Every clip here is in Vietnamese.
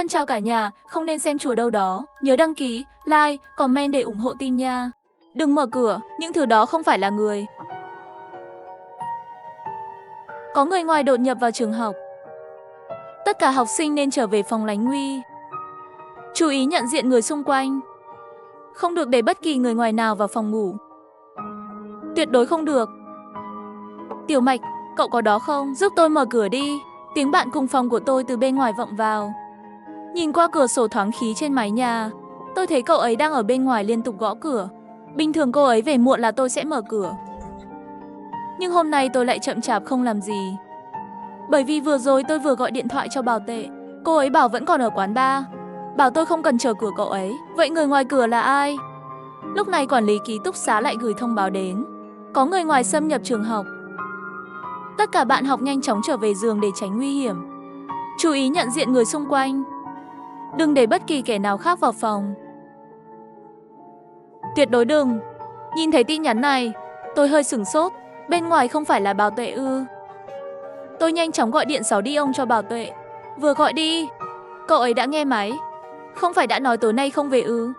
Thân chào cả nhà, không nên xem chùa đâu đó. Nhớ đăng ký, like, comment để ủng hộ team nha. Đừng mở cửa, những thứ đó không phải là người. Có người ngoài đột nhập vào trường học. Tất cả học sinh nên trở về phòng lánh nguy. Chú ý nhận diện người xung quanh. Không được để bất kỳ người ngoài nào vào phòng ngủ. Tuyệt đối không được. Tiểu Mạch, cậu có đó không? Giúp tôi mở cửa đi. Tiếng bạn cùng phòng của tôi từ bên ngoài vọng vào. Nhìn qua cửa sổ thoáng khí trên mái nhà, tôi thấy cậu ấy đang ở bên ngoài liên tục gõ cửa. Bình thường cô ấy về muộn là tôi sẽ mở cửa. Nhưng hôm nay tôi lại chậm chạp không làm gì. Bởi vì vừa rồi tôi vừa gọi điện thoại cho Bảo Tệ. Cô ấy bảo vẫn còn ở quán bar. Bảo tôi không cần chờ cửa cậu ấy. Vậy người ngoài cửa là ai? Lúc này quản lý ký túc xá lại gửi thông báo đến. Có người ngoài xâm nhập trường học. Tất cả bạn học nhanh chóng trở về giường để tránh nguy hiểm. Chú ý nhận diện người xung quanh. Đừng để bất kỳ kẻ nào khác vào phòng. Tuyệt đối đừng. Nhìn thấy tin nhắn này, tôi hơi sửng sốt. Bên ngoài không phải là Bảo Tuệ ư? Tôi nhanh chóng gọi điện 6 đi ông cho Bảo Tuệ. Vừa gọi đi, cậu ấy đã nghe máy. Không phải đã nói tối nay không về ư?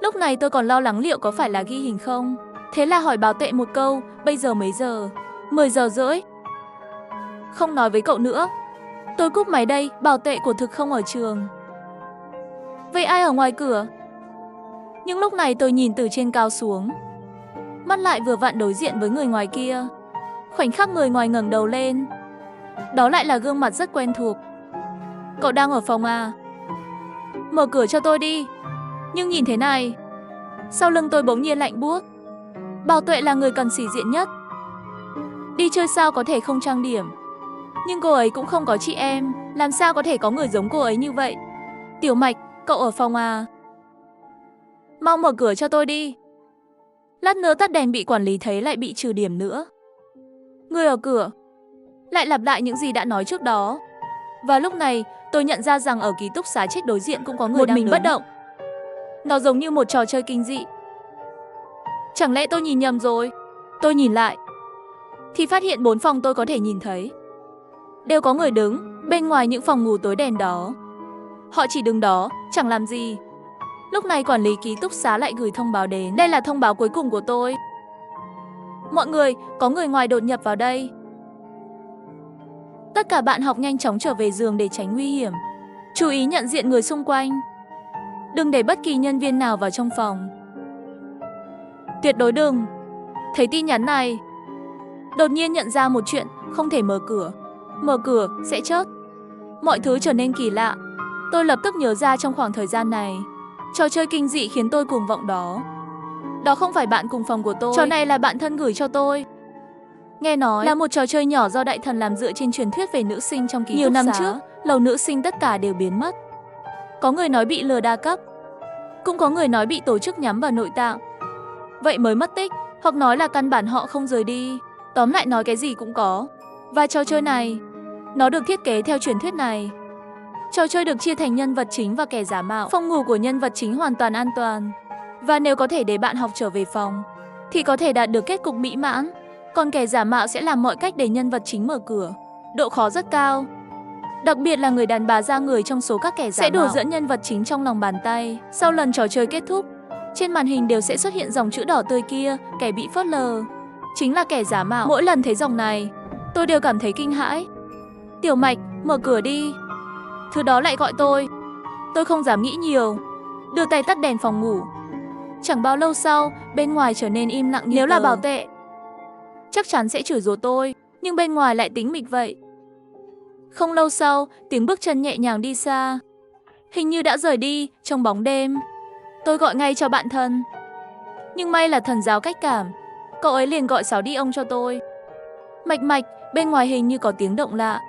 Lúc này tôi còn lo lắng liệu có phải là ghi hình không. Thế là hỏi Bảo Tuệ một câu, bây giờ mấy giờ? 10 giờ rưỡi. Không nói với cậu nữa. Tôi cúp máy đây, Bảo Tuệ của thực không ở trường. Vậy ai ở ngoài cửa? Nhưng lúc này tôi nhìn từ trên cao xuống. Mắt lại vừa vặn đối diện với người ngoài kia. Khoảnh khắc người ngoài ngẩng đầu lên, đó lại là gương mặt rất quen thuộc. Cậu đang ở phòng à? Mở cửa cho tôi đi. Nhưng nhìn thế này, sau lưng tôi bỗng nhiên lạnh buốt. Bảo Tuệ là người cần sĩ diện nhất. Đi chơi sao có thể không trang điểm. Nhưng cô ấy cũng không có chị em. Làm sao có thể có người giống cô ấy như vậy? Tiểu Mạch, cậu ở phòng à? Mau mở cửa cho tôi đi. Lát nữa tắt đèn bị quản lý thấy lại bị trừ điểm nữa. Người ở cửa lại lặp lại những gì đã nói trước đó. Và lúc này tôi nhận ra rằng ở ký túc xá chết đối diện cũng có người đang đứng bất động. Nó giống như một trò chơi kinh dị. Chẳng lẽ tôi nhìn nhầm rồi? Tôi nhìn lại thì phát hiện 4 phòng tôi có thể nhìn thấy đều có người đứng bên ngoài những phòng ngủ tối đèn đó. Họ chỉ đứng đó, chẳng làm gì. Lúc này quản lý ký túc xá lại gửi thông báo đến. Đây là thông báo cuối cùng của tôi. Mọi người, có người ngoài đột nhập vào đây. Tất cả bạn học nhanh chóng trở về giường để tránh nguy hiểm. Chú ý nhận diện người xung quanh. Đừng để bất kỳ nhân viên nào vào trong phòng. Tuyệt đối đừng. Thấy tin nhắn này, đột nhiên nhận ra một chuyện, không thể mở cửa. Mở cửa sẽ chớt. Mọi thứ trở nên kỳ lạ. Tôi lập tức nhớ ra trong khoảng thời gian này, trò chơi kinh dị khiến tôi cuồng vọng đó. Đó không phải bạn cùng phòng của tôi. Trò này là bạn thân gửi cho tôi. Nghe nói là một trò chơi nhỏ do đại thần làm dựa trên truyền thuyết về nữ sinh trong ký túc xá. Nhiều năm trước, lầu nữ sinh tất cả đều biến mất. Có người nói bị lừa đa cấp. Cũng có người nói bị tổ chức nhắm vào nội tạng. Vậy mới mất tích. Hoặc nói là căn bản họ không rời đi. Tóm lại nói cái gì cũng có. Và trò chơi này, nó được thiết kế theo truyền thuyết này. Trò chơi được chia thành nhân vật chính và kẻ giả mạo. Phòng ngủ của nhân vật chính hoàn toàn an toàn. Và nếu có thể để bạn học trở về phòng, thì có thể đạt được kết cục mỹ mãn. Còn kẻ giả mạo sẽ làm mọi cách để nhân vật chính mở cửa. Độ khó rất cao. Đặc biệt là người đàn bà da người trong số các kẻ giả mạo sẽ đùa dẫn nhân vật chính trong lòng bàn tay. Sau lần trò chơi kết thúc, trên màn hình đều sẽ xuất hiện dòng chữ đỏ tươi kia, kẻ bị phớt lờ chính là kẻ giả mạo. Mỗi lần thấy dòng này, tôi đều cảm thấy kinh hãi. Tiểu Mạch, mở cửa đi. Thứ đó lại gọi tôi. Tôi không dám nghĩ nhiều, đưa tay tắt đèn phòng ngủ. Chẳng bao lâu sau, bên ngoài trở nên im lặng như nếu là Bảo Tệ, chắc chắn sẽ chửi rủa tôi, nhưng bên ngoài lại tĩnh mịch vậy. Không lâu sau, tiếng bước chân nhẹ nhàng đi xa. Hình như đã rời đi trong bóng đêm. Tôi gọi ngay cho bạn thân. Nhưng may là thần giáo cách cảm. Cậu ấy liền gọi 6 đi ông cho tôi. Mạch Mạch, bên ngoài hình như có tiếng động lạ.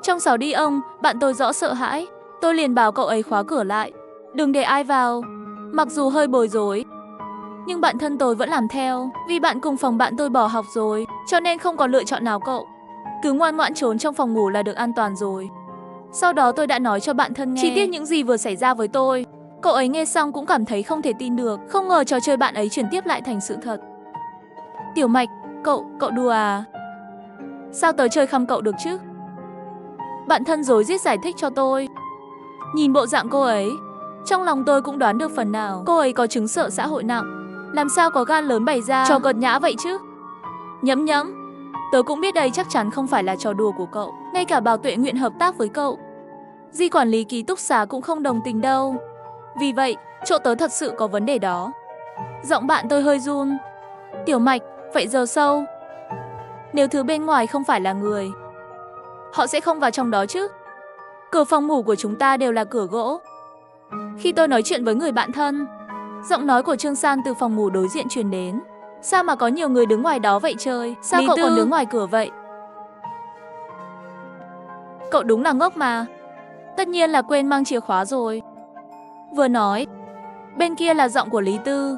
Trong 6 đi ông, bạn tôi rõ sợ hãi. Tôi liền bảo cậu ấy khóa cửa lại, đừng để ai vào. Mặc dù hơi bối rối, nhưng bạn thân tôi vẫn làm theo. Vì bạn cùng phòng bạn tôi bỏ học rồi, cho nên không có lựa chọn nào cậu. Cứ ngoan ngoãn trốn trong phòng ngủ là được an toàn rồi. Sau đó tôi đã nói cho bạn thân nghe chi tiết những gì vừa xảy ra với tôi. Cậu ấy nghe xong cũng cảm thấy không thể tin được. Không ngờ trò chơi bạn ấy chuyển tiếp lại thành sự thật. Tiểu Mạch, cậu đùa à? Sao tớ chơi khăm cậu được chứ? Bạn thân rối rít giải thích cho tôi. Nhìn bộ dạng cô ấy, trong lòng tôi cũng đoán được phần nào cô ấy có chứng sợ xã hội nặng. Làm sao có gan lớn bày ra trò cợt nhã vậy chứ? Nhẫm nhẫm, tớ cũng biết đây chắc chắn không phải là trò đùa của cậu. Ngay cả Bảo Tuệ nguyện hợp tác với cậu, Di quản lý ký túc xá cũng không đồng tình đâu. Vì vậy, chỗ tớ thật sự có vấn đề đó. Giọng bạn tôi hơi run. Tiểu Mạch, vậy giờ sâu. Nếu thứ bên ngoài không phải là người, họ sẽ không vào trong đó chứ? Cửa phòng ngủ của chúng ta đều là cửa gỗ. Khi tôi nói chuyện với người bạn thân, giọng nói của Trương San từ phòng ngủ đối diện truyền đến. Sao mà có nhiều người đứng ngoài đó vậy trời? Sao cậu còn đứng ngoài cửa vậy? Cậu đúng là ngốc mà. Tất nhiên là quên mang chìa khóa rồi. Vừa nói, bên kia là giọng của Lý Tư.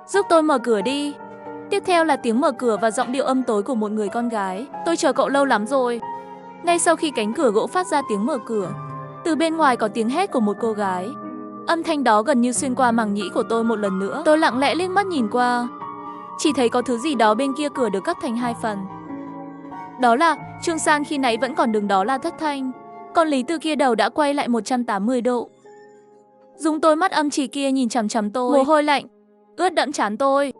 Giúp tôi mở cửa đi. Tiếp theo là tiếng mở cửa và giọng điệu âm tối của một người con gái. Tôi chờ cậu lâu lắm rồi. Ngay sau khi cánh cửa gỗ phát ra tiếng mở cửa, từ bên ngoài có tiếng hét của một cô gái. Âm thanh đó gần như xuyên qua màng nhĩ của tôi một lần nữa. Tôi lặng lẽ liếc mắt nhìn qua, chỉ thấy có thứ gì đó bên kia cửa được cắt thành hai phần. Đó là Trương San khi nãy vẫn còn đứng đó là thất thanh, còn Lý Tư kia đầu đã quay lại 180 độ. Dùng đôi mắt âm chỉ kia nhìn chằm chằm tôi, mồ hôi lạnh ướt đẫm trán tôi.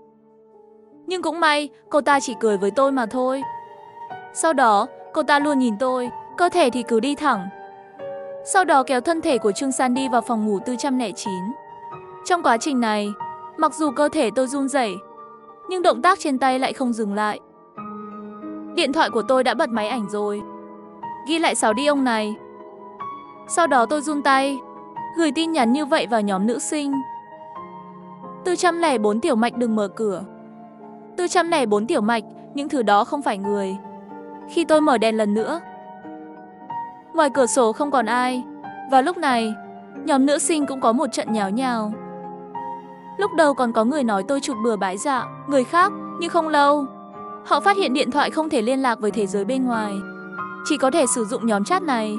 Nhưng cũng may, cô ta chỉ cười với tôi mà thôi. Sau đó, cô ta luôn nhìn tôi, cơ thể thì cứ đi thẳng. Sau đó kéo thân thể của Trương San đi vào phòng ngủ 409. Trong quá trình này, mặc dù cơ thể tôi run rẩy, nhưng động tác trên tay lại không dừng lại. Điện thoại của tôi đã bật máy ảnh rồi, ghi lại 6 đi ông này. Sau đó tôi run tay, gửi tin nhắn như vậy vào nhóm nữ sinh. 404 Tiểu Mạch đừng mở cửa. 404 Tiểu Mạch, những thứ đó không phải người. Khi tôi mở đèn lần nữa, ngoài cửa sổ không còn ai. Và lúc này, nhóm nữ sinh cũng có một trận nháo nhào. Lúc đầu còn có người nói tôi chụp bừa bãi dạ người khác, nhưng không lâu, họ phát hiện điện thoại không thể liên lạc với thế giới bên ngoài, chỉ có thể sử dụng nhóm chat này.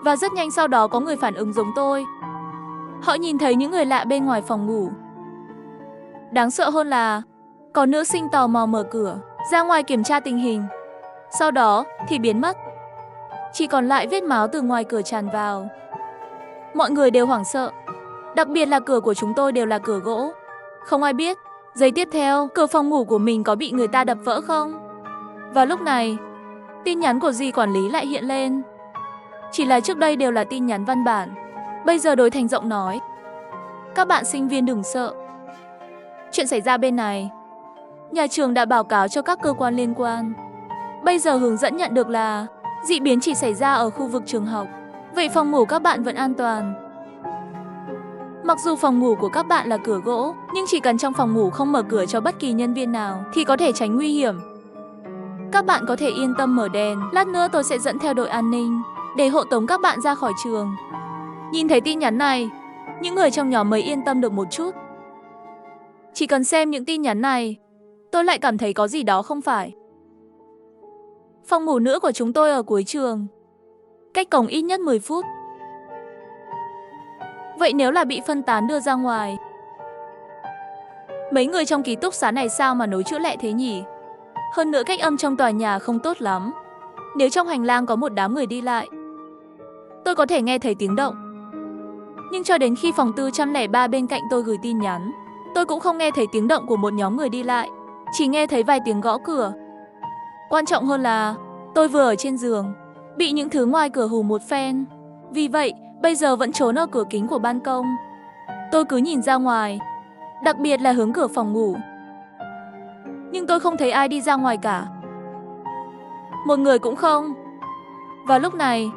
Và rất nhanh sau đó có người phản ứng giống tôi. Họ nhìn thấy những người lạ bên ngoài phòng ngủ. Đáng sợ hơn là có nữ sinh tò mò mở cửa ra ngoài kiểm tra tình hình, sau đó thì biến mất. Chỉ còn lại vết máu từ ngoài cửa tràn vào. Mọi người đều hoảng sợ, đặc biệt là cửa của chúng tôi đều là cửa gỗ. Không ai biết giây tiếp theo cửa phòng ngủ của mình có bị người ta đập vỡ không. Và lúc này, tin nhắn của Di quản lý lại hiện lên. Chỉ là trước đây đều là tin nhắn văn bản, bây giờ đổi thành giọng nói. Các bạn sinh viên đừng sợ. Chuyện xảy ra bên này, nhà trường đã báo cáo cho các cơ quan liên quan. Bây giờ hướng dẫn nhận được là dị biến chỉ xảy ra ở khu vực trường học. Vậy phòng ngủ các bạn vẫn an toàn. Mặc dù phòng ngủ của các bạn là cửa gỗ, nhưng chỉ cần trong phòng ngủ không mở cửa cho bất kỳ nhân viên nào thì có thể tránh nguy hiểm. Các bạn có thể yên tâm mở đèn. Lát nữa tôi sẽ dẫn theo đội an ninh để hộ tống các bạn ra khỏi trường. Nhìn thấy tin nhắn này, những người trong nhóm mới yên tâm được một chút. Chỉ cần xem những tin nhắn này, tôi lại cảm thấy có gì đó không phải. Phòng ngủ nữa của chúng tôi ở cuối trường, cách cổng ít nhất 10 phút. Vậy nếu là bị phân tán đưa ra ngoài, mấy người trong ký túc xá này sao mà nối chữ lẹ thế nhỉ? Hơn nữa cách âm trong tòa nhà không tốt lắm. Nếu trong hành lang có một đám người đi lại, tôi có thể nghe thấy tiếng động. Nhưng cho đến khi phòng 403 bên cạnh tôi gửi tin nhắn, tôi cũng không nghe thấy tiếng động của một nhóm người đi lại, chỉ nghe thấy vài tiếng gõ cửa. Quan trọng hơn là tôi vừa ở trên giường, bị những thứ ngoài cửa hù một phen. Vì vậy, bây giờ vẫn trốn ở cửa kính của ban công. Tôi cứ nhìn ra ngoài, đặc biệt là hướng cửa phòng ngủ. Nhưng tôi không thấy ai đi ra ngoài cả. Một người cũng không. Và lúc này,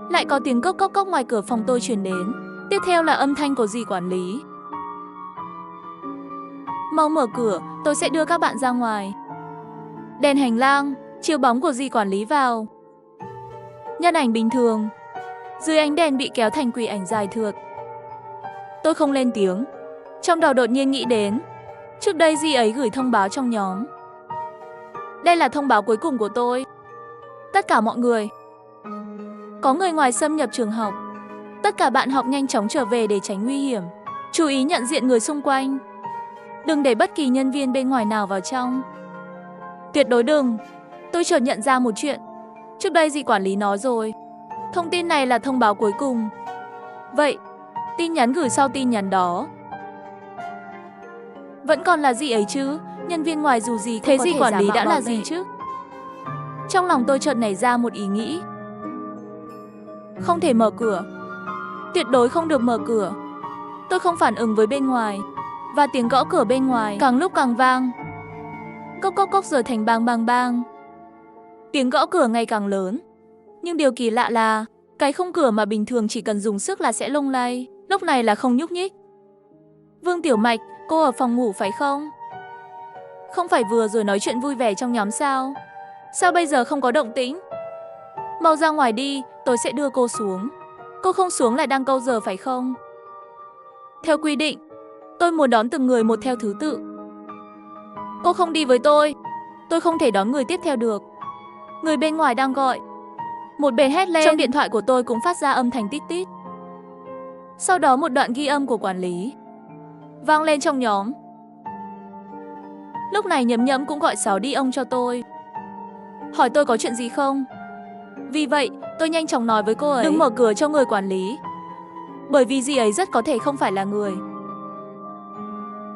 lại có tiếng cốc cốc cốc ngoài cửa phòng tôi truyền đến. Tiếp theo là âm thanh của dì quản lý. Mau mở cửa, tôi sẽ đưa các bạn ra ngoài. Đèn hành lang, chiếu bóng của dì quản lý vào. Nhân ảnh bình thường, dưới ánh đèn bị kéo thành quỷ ảnh dài thượt. Tôi không lên tiếng, trong đầu đột nhiên nghĩ đến, trước đây dì ấy gửi thông báo trong nhóm. Đây là thông báo cuối cùng của tôi. Tất cả mọi người, có người ngoài xâm nhập trường học, tất cả bạn học nhanh chóng trở về để tránh nguy hiểm. Chú ý nhận diện người xung quanh. Đừng để bất kỳ nhân viên bên ngoài nào vào trong. Tuyệt đối đừng. Tôi chợt nhận ra một chuyện. Trước đây dì quản lý nói rồi. Thông tin này là thông báo cuối cùng. Vậy, tin nhắn gửi sau tin nhắn đó vẫn còn là gì ấy chứ? Nhân viên ngoài dù gì thế gì quản lý đã là gì chứ? Trong lòng tôi chợt nảy ra một ý nghĩ. Không thể mở cửa. Tuyệt đối không được mở cửa. Tôi không phản ứng với bên ngoài. Và tiếng gõ cửa bên ngoài càng lúc càng vang. Cốc cốc cốc rồi thành bang bang bang. Tiếng gõ cửa ngày càng lớn. Nhưng điều kỳ lạ là cái khung cửa mà bình thường chỉ cần dùng sức là sẽ lung lay, lúc này là không nhúc nhích. Vương Tiểu Mạch, cô ở phòng ngủ phải không? Không phải vừa rồi nói chuyện vui vẻ trong nhóm sao? Sao bây giờ không có động tĩnh? Mau ra ngoài đi, tôi sẽ đưa cô xuống. Cô không xuống lại đang câu giờ phải không? Theo quy định, tôi muốn đón từng người một theo thứ tự. Cô không đi với tôi không thể đón người tiếp theo được. Người bên ngoài đang gọi. Một bên hét lên. Trong điện thoại của tôi cũng phát ra âm thanh tít tít. Sau đó một đoạn ghi âm của quản lý vang lên trong nhóm. Lúc này Nhấm Nhấm cũng gọi Sáu đi ông cho tôi, hỏi tôi có chuyện gì không. Vì vậy, tôi nhanh chóng nói với cô ấy đừng mở cửa cho người quản lý, bởi vì dì ấy rất có thể không phải là người.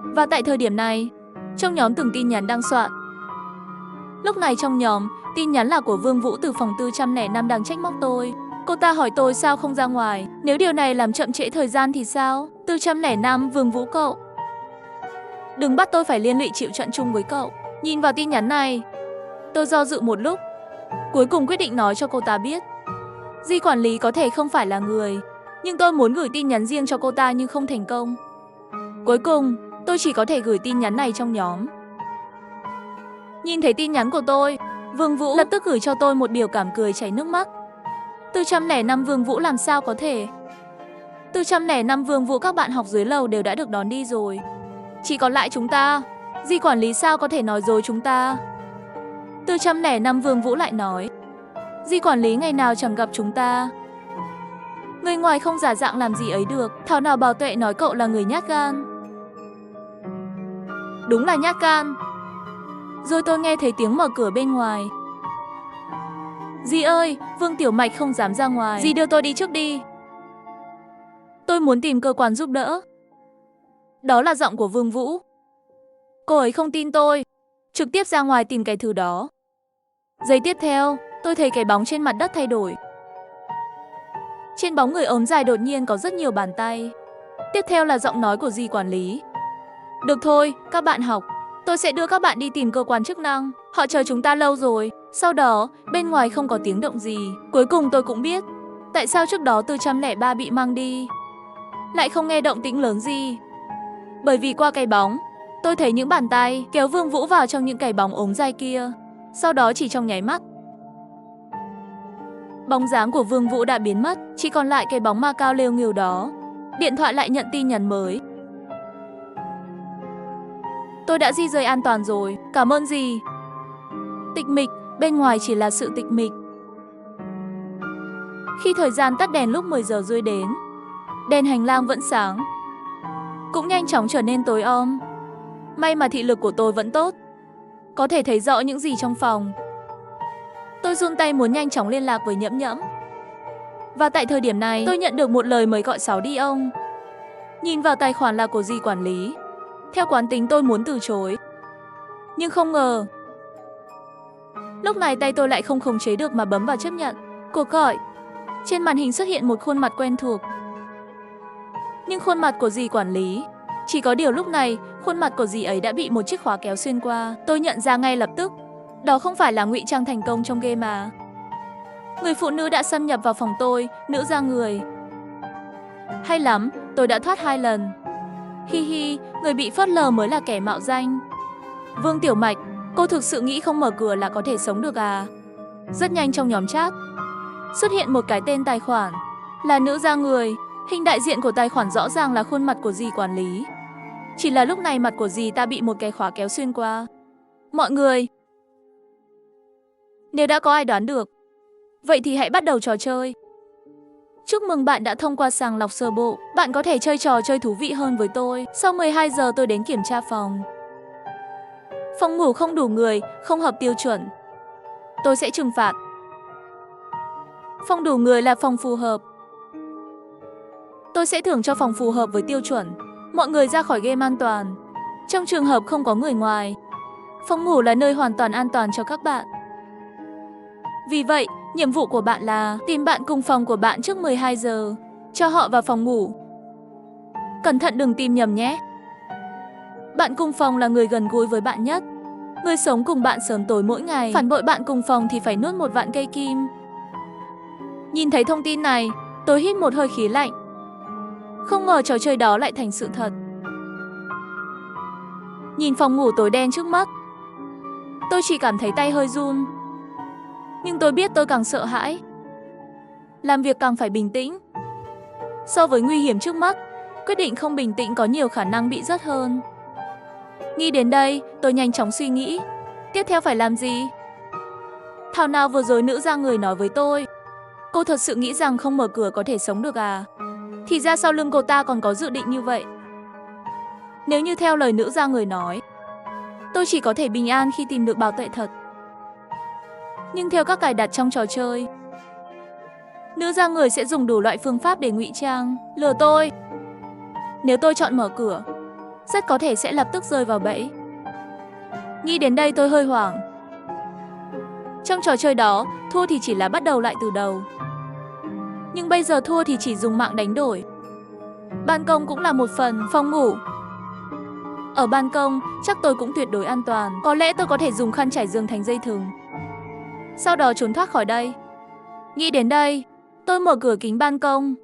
Và tại thời điểm này, trong nhóm từng tin nhắn đang soạn. Lúc này trong nhóm, tin nhắn là của Vương Vũ từ phòng 405 đang trách móc tôi. Cô ta hỏi tôi sao không ra ngoài, nếu điều này làm chậm trễ thời gian thì sao? 405 Vương Vũ cậu. Đừng bắt tôi phải liên lụy chịu trận chung với cậu. Nhìn vào tin nhắn này, tôi do dự một lúc, cuối cùng quyết định nói cho cô ta biết. Di quản lý có thể không phải là người, nhưng tôi muốn gửi tin nhắn riêng cho cô ta nhưng không thành công. Cuối cùng, tôi chỉ có thể gửi tin nhắn này trong nhóm. Nhìn thấy tin nhắn của tôi, Vương Vũ lập tức gửi cho tôi một biểu cảm cười chảy nước mắt. 405 Vương Vũ làm sao có thể? 405 Vương Vũ các bạn học dưới lầu đều đã được đón đi rồi. Chỉ còn lại chúng ta. Di quản lý sao có thể nói dối chúng ta? 405 Vương Vũ lại nói. Di quản lý ngày nào chẳng gặp chúng ta. Người ngoài không giả dạng làm gì ấy được. Thảo nào Bảo Tuệ nói cậu là người nhát gan. Đúng là nhát gan. Rồi tôi nghe thấy tiếng mở cửa bên ngoài. Dì ơi, Vương Tiểu Mạch không dám ra ngoài. Dì đưa tôi đi trước đi. Tôi muốn tìm cơ quan giúp đỡ. Đó là giọng của Vương Vũ. Cô ấy không tin tôi, trực tiếp ra ngoài tìm cái thứ đó. Giây tiếp theo, tôi thấy cái bóng trên mặt đất thay đổi. Trên bóng người ốm dài đột nhiên có rất nhiều bàn tay. Tiếp theo là giọng nói của dì quản lý. Được thôi, các bạn học. Tôi sẽ đưa các bạn đi tìm cơ quan chức năng. Họ chờ chúng ta lâu rồi. Sau đó, bên ngoài không có tiếng động gì. Cuối cùng tôi cũng biết tại sao trước đó 403 bị mang đi lại không nghe động tĩnh lớn gì. Bởi vì qua cái bóng, tôi thấy những bàn tay kéo Vương Vũ vào trong những cái bóng ốm dài kia. Sau đó chỉ trong nháy mắt, bóng dáng của Vương Vũ đã biến mất, chỉ còn lại cái bóng ma cao lêu nghêu đó. Điện thoại lại nhận tin nhắn mới. Tôi đã di rời an toàn rồi, cảm ơn dì. Tịch mịch, bên ngoài chỉ là sự tịch mịch. Khi thời gian tắt đèn lúc 10 giờ rưỡi đến, đèn hành lang vẫn sáng, cũng nhanh chóng trở nên tối om. May mà thị lực của tôi vẫn tốt, có thể thấy rõ những gì trong phòng. Tôi run tay muốn nhanh chóng liên lạc với Nhẫm Nhẫm. Và tại thời điểm này, tôi nhận được một lời mời gọi Sáu đi ông. Nhìn vào tài khoản là của dì quản lý. Theo quán tính tôi muốn từ chối, nhưng không ngờ lúc này tay tôi lại không khống chế được mà bấm vào chấp nhận cuộc gọi. Trên màn hình xuất hiện một khuôn mặt quen thuộc, nhưng khuôn mặt của dì quản lý. Chỉ có điều lúc này, khuôn mặt của dì ấy đã bị một chiếc khóa kéo xuyên qua. Tôi nhận ra ngay lập tức, đó không phải là ngụy trang thành công trong game mà. Người phụ nữ đã xâm nhập vào phòng tôi, nữ ra người. Hay lắm, tôi đã thoát 2 lần. Hi hi, người bị phớt lờ mới là kẻ mạo danh. Vương Tiểu Mạch, cô thực sự nghĩ không mở cửa là có thể sống được à? Rất nhanh trong nhóm chat xuất hiện một cái tên tài khoản là nữ ra người. Hình đại diện của tài khoản rõ ràng là khuôn mặt của dì quản lý. Chỉ là lúc này mặt của dì ta bị một cái khóa kéo xuyên qua. Mọi người, nếu đã có ai đoán được, vậy thì hãy bắt đầu trò chơi. Chúc mừng bạn đã thông qua sàng lọc sơ bộ. Bạn có thể chơi trò chơi thú vị hơn với tôi. Sau 12 giờ tôi đến kiểm tra phòng. Phòng ngủ không đủ người, không hợp tiêu chuẩn. Tôi sẽ trừng phạt. Phòng đủ người là phòng phù hợp. Tôi sẽ thưởng cho phòng phù hợp với tiêu chuẩn. Mọi người ra khỏi game an toàn. Trong trường hợp không có người ngoài, phòng ngủ là nơi hoàn toàn an toàn cho các bạn. Vì vậy, nhiệm vụ của bạn là tìm bạn cùng phòng của bạn trước 12 giờ, cho họ vào phòng ngủ. Cẩn thận đừng tìm nhầm nhé. Bạn cùng phòng là người gần gũi với bạn nhất, người sống cùng bạn sớm tối mỗi ngày. Phản bội bạn cùng phòng thì phải nuốt một vạn cây kim. Nhìn thấy thông tin này, tôi hít một hơi khí lạnh. Không ngờ trò chơi đó lại thành sự thật. Nhìn phòng ngủ tối đen trước mắt, tôi chỉ cảm thấy tay hơi run. Nhưng tôi biết tôi càng sợ hãi. Làm việc càng phải bình tĩnh. So với nguy hiểm trước mắt, quyết định không bình tĩnh có nhiều khả năng bị rớt hơn. Nghĩ đến đây, tôi nhanh chóng suy nghĩ. Tiếp theo phải làm gì? Thảo nào vừa rồi nữ ra người nói với tôi. Cô thật sự nghĩ rằng không mở cửa có thể sống được à? Thì ra sau lưng cô ta còn có dự định như vậy. Nếu như theo lời nữ ra người nói, tôi chỉ có thể bình an khi tìm được bảo tệ thật. Nhưng theo các cài đặt trong trò chơi, nữ ra người sẽ dùng đủ loại phương pháp để ngụy trang, lừa tôi. Nếu tôi chọn mở cửa, rất có thể sẽ lập tức rơi vào bẫy. Nghĩ đến đây tôi hơi hoảng. Trong trò chơi đó, thua thì chỉ là bắt đầu lại từ đầu. Nhưng bây giờ thua thì chỉ dùng mạng đánh đổi. Ban công cũng là một phần, phòng ngủ. Ở ban công, chắc tôi cũng tuyệt đối an toàn. Có lẽ tôi có thể dùng khăn trải giường thành dây thừng, sau đó trốn thoát khỏi đây. Nghĩ đến đây, tôi mở cửa kính ban công,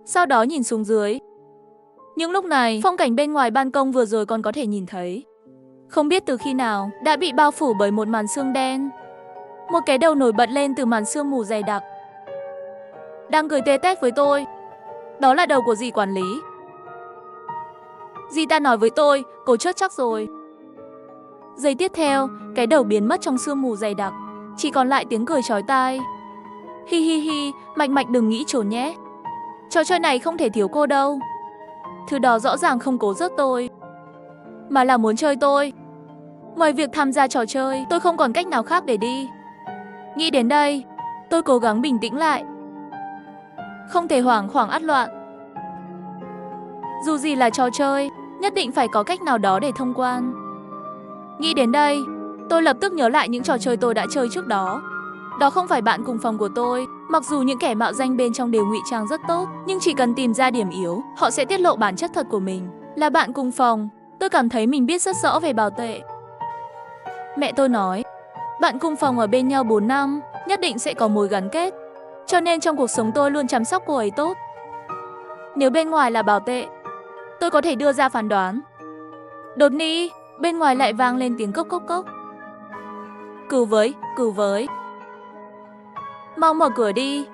sau đó nhìn xuống dưới. Nhưng lúc này, phong cảnh bên ngoài ban công vừa rồi còn có thể nhìn thấy. Không biết từ khi nào, đã bị bao phủ bởi một màn sương đen. Một cái đầu nổi bật lên từ màn sương mù dày đặc, đang cười tê tét với tôi. Đó là đầu của dì quản lý. Dì ta nói với tôi, cô chết chắc rồi. Giây tiếp theo, cái đầu biến mất trong sương mù dày đặc, chỉ còn lại tiếng cười chói tai. Hi hi hi, Mạch Mạch đừng nghĩ trốn nhé. Trò chơi này không thể thiếu cô đâu. Thứ đó rõ ràng không cố rớt tôi, mà là muốn chơi tôi. Ngoài việc tham gia trò chơi, tôi không còn cách nào khác để đi. Nghĩ đến đây, tôi cố gắng bình tĩnh lại. Không thể hoảng hoảng át loạn. Dù gì là trò chơi, nhất định phải có cách nào đó để thông quan. Nghĩ đến đây, tôi lập tức nhớ lại những trò chơi tôi đã chơi trước đó. Đó không phải bạn cùng phòng của tôi. Mặc dù những kẻ mạo danh bên trong đều ngụy trang rất tốt, nhưng chỉ cần tìm ra điểm yếu, họ sẽ tiết lộ bản chất thật của mình. Là bạn cùng phòng, tôi cảm thấy mình biết rất rõ về bảo tệ. Mẹ tôi nói, bạn cùng phòng ở bên nhau 4 năm, nhất định sẽ có mối gắn kết. Cho nên trong cuộc sống tôi luôn chăm sóc cô ấy tốt. Nếu bên ngoài là bảo tệ, tôi có thể đưa ra phán đoán. Đột nhiên, bên ngoài lại vang lên tiếng cốc cốc cốc. Cứu với. Mau mở cửa đi.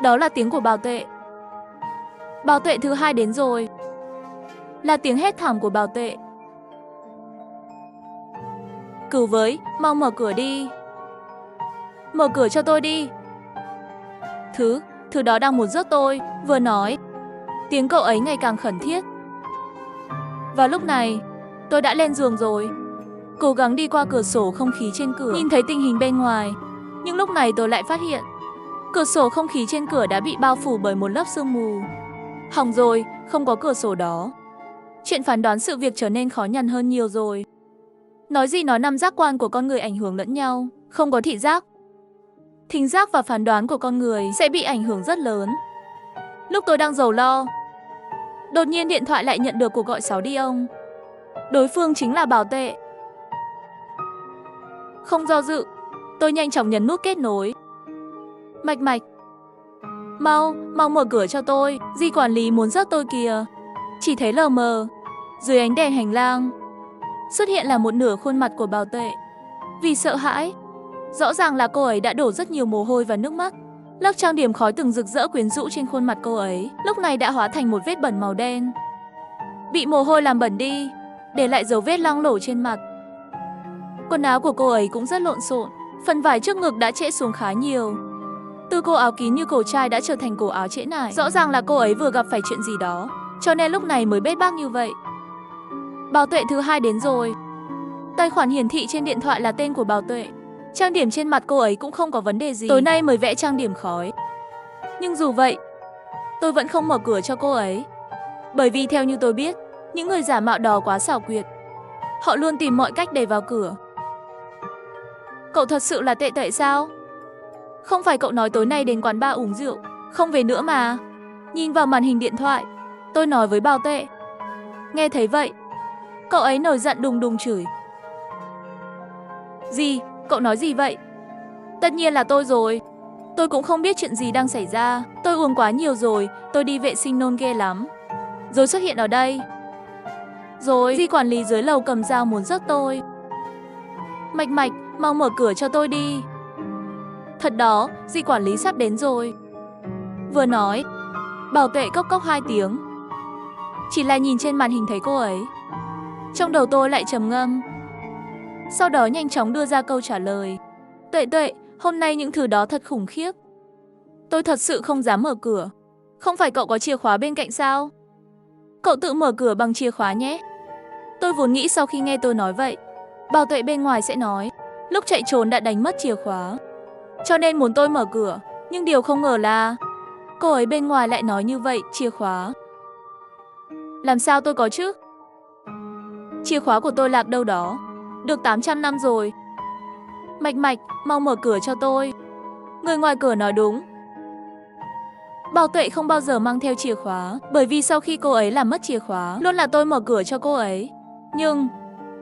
Đó là tiếng của bảo tệ. Bảo tệ thứ 2 đến rồi. Là tiếng hét thảm của bảo tệ. Cứu với, mau mở cửa đi. Mở cửa cho tôi đi. Thứ đó đang muốn rớt tôi. Vừa nói, tiếng cậu ấy ngày càng khẩn thiết. Và lúc này, tôi đã lên giường rồi. Cố gắng đi qua cửa sổ không khí trên cửa, nhìn thấy tình hình bên ngoài. Nhưng lúc này tôi lại phát hiện, cửa sổ không khí trên cửa đã bị bao phủ bởi một lớp sương mù. Hỏng rồi, không có cửa sổ đó. Chuyện phán đoán sự việc trở nên khó nhằn hơn nhiều rồi. Nói gì nói, 5 giác quan của con người ảnh hưởng lẫn nhau. Không có thị giác, thính giác và phán đoán của con người sẽ bị ảnh hưởng rất lớn. Lúc tôi đang rầu lo, đột nhiên điện thoại lại nhận được cuộc gọi 6 đi ông. Đối phương chính là bảo tệ. Không do dự, tôi nhanh chóng nhấn nút kết nối. Mạch, mau mở cửa cho tôi, dì quản lý muốn rớt tôi kìa. Chỉ thấy lờ mờ, dưới ánh đèn hành lang, xuất hiện là một nửa khuôn mặt của bảo tệ. Vì sợ hãi, rõ ràng là cô ấy đã đổ rất nhiều mồ hôi và nước mắt. Lớp trang điểm khói từng rực rỡ quyến rũ trên khuôn mặt cô ấy, lúc này đã hóa thành một vết bẩn màu đen. Bị mồ hôi làm bẩn đi, để lại dấu vết loang lổ trên mặt. Quần áo của cô ấy cũng rất lộn xộn, phần vải trước ngực đã trễ xuống khá nhiều. Từ cổ áo kín như cổ trai đã trở thành cổ áo trễ nải. Rõ ràng là cô ấy vừa gặp phải chuyện gì đó, cho nên lúc này mới bết bác như vậy. Bảo tệ thứ 2 đến rồi. Tài khoản hiển thị trên điện thoại là tên của bảo tệ. Trang điểm trên mặt cô ấy cũng không có vấn đề gì. Tối nay mới vẽ trang điểm khói. Nhưng dù vậy, tôi vẫn không mở cửa cho cô ấy. Bởi vì theo như tôi biết, những người giả mạo đó quá xảo quyệt. Họ luôn tìm mọi cách để vào cửa. Cậu thật sự là tệ tệ sao? Không phải cậu nói tối nay đến quán bar uống rượu, không về nữa mà. Nhìn vào màn hình điện thoại, tôi nói với Bảo Tệ. Nghe thấy vậy, cậu ấy nổi giận đùng đùng chửi. Gì? Cậu nói gì vậy? Tất nhiên là tôi rồi. Tôi cũng không biết chuyện gì đang xảy ra. Tôi uống quá nhiều rồi, tôi đi vệ sinh nôn ghê lắm. Rồi xuất hiện ở đây. Rồi, Di quản lý dưới lầu cầm dao muốn giết tôi. Mạch Mạch, mau mở cửa cho tôi đi. Thật đó, Di quản lý sắp đến rồi. Vừa nói, Bảo Tệ cốc cốc 2 tiếng. Chỉ là nhìn trên màn hình thấy cô ấy. Trong đầu tôi lại trầm ngâm. Sau đó nhanh chóng đưa ra câu trả lời. Tệ tệ, hôm nay những thứ đó thật khủng khiếp. Tôi thật sự không dám mở cửa. Không phải cậu có chìa khóa bên cạnh sao? Cậu tự mở cửa bằng chìa khóa nhé. Tôi vốn nghĩ sau khi nghe tôi nói vậy, Bảo Tuệ bên ngoài sẽ nói lúc chạy trốn đã đánh mất chìa khóa, cho nên muốn tôi mở cửa. Nhưng điều không ngờ là cô ấy bên ngoài lại nói như vậy, chìa khóa. Làm sao tôi có chứ? Chìa khóa của tôi lạc đâu đó, được 800 năm rồi. Mạch Mạch, mau mở cửa cho tôi. Người ngoài cửa nói đúng. Bảo Tuệ không bao giờ mang theo chìa khóa, bởi vì sau khi cô ấy làm mất chìa khóa, luôn là tôi mở cửa cho cô ấy. Nhưng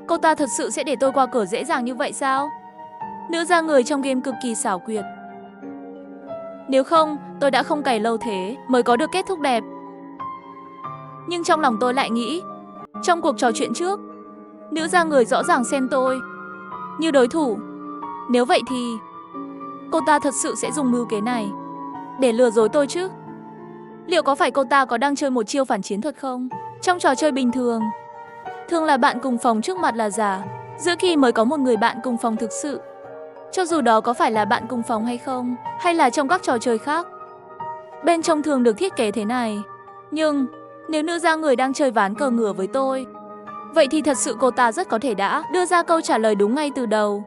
cô ta thật sự sẽ để tôi qua cửa dễ dàng như vậy sao? Nữ ra người trong game cực kỳ xảo quyệt. Nếu không, tôi đã không cày lâu thế mới có được kết thúc đẹp. Nhưng trong lòng tôi lại nghĩ, trong cuộc trò chuyện trước, nữ ra người rõ ràng xem tôi như đối thủ. Nếu vậy thì cô ta thật sự sẽ dùng mưu kế này để lừa dối tôi chứ? Liệu có phải cô ta có đang chơi một chiêu phản chiến thuật không? Trong trò chơi bình thường, thường là bạn cùng phòng trước mặt là giả, giữa khi mới có một người bạn cùng phòng thực sự. Cho dù đó có phải là bạn cùng phòng hay không, hay là trong các trò chơi khác, bên trong thường được thiết kế thế này. Nhưng nếu nữ ra người đang chơi ván cờ ngửa với tôi, vậy thì thật sự cô ta rất có thể đã đưa ra câu trả lời đúng ngay từ đầu,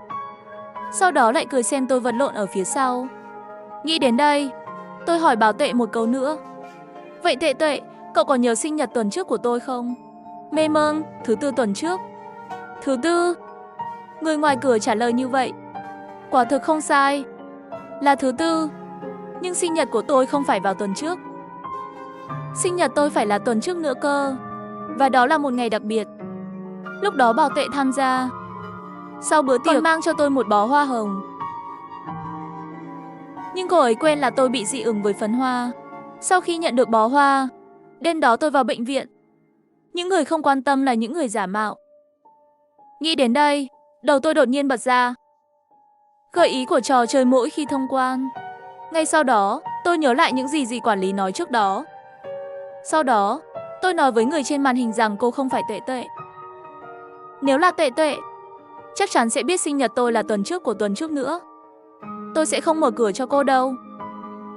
sau đó lại cười xem tôi vật lộn ở phía sau. Nghĩ đến đây, tôi hỏi Bảo Tệ một câu nữa. Vậy Tệ Tệ, cậu còn nhớ sinh nhật tuần trước của tôi không? Mê mơn, thứ tư tuần trước. Thứ tư? Người ngoài cửa trả lời như vậy. Quả thực không sai, là thứ tư. Nhưng sinh nhật của tôi không phải vào tuần trước. Sinh nhật tôi phải là tuần trước nữa cơ. Và đó là một ngày đặc biệt. Lúc đó Bảo Tệ tham gia. Sau bữa tiệc còn mang cho tôi một bó hoa hồng. Nhưng cô ấy quên là tôi bị dị ứng với phấn hoa. Sau khi nhận được bó hoa, đêm đó tôi vào bệnh viện. Những người không quan tâm là những người giả mạo. Nghĩ đến đây, đầu tôi đột nhiên bật ra gợi ý của trò chơi mỗi khi thông quan. Ngay sau đó, tôi nhớ lại những gì quản lý nói trước đó. Sau đó, tôi nói với người trên màn hình rằng cô không phải Tệ Tệ. Nếu là Tệ Tệ, chắc chắn sẽ biết sinh nhật tôi là tuần trước của tuần trước nữa. Tôi sẽ không mở cửa cho cô đâu.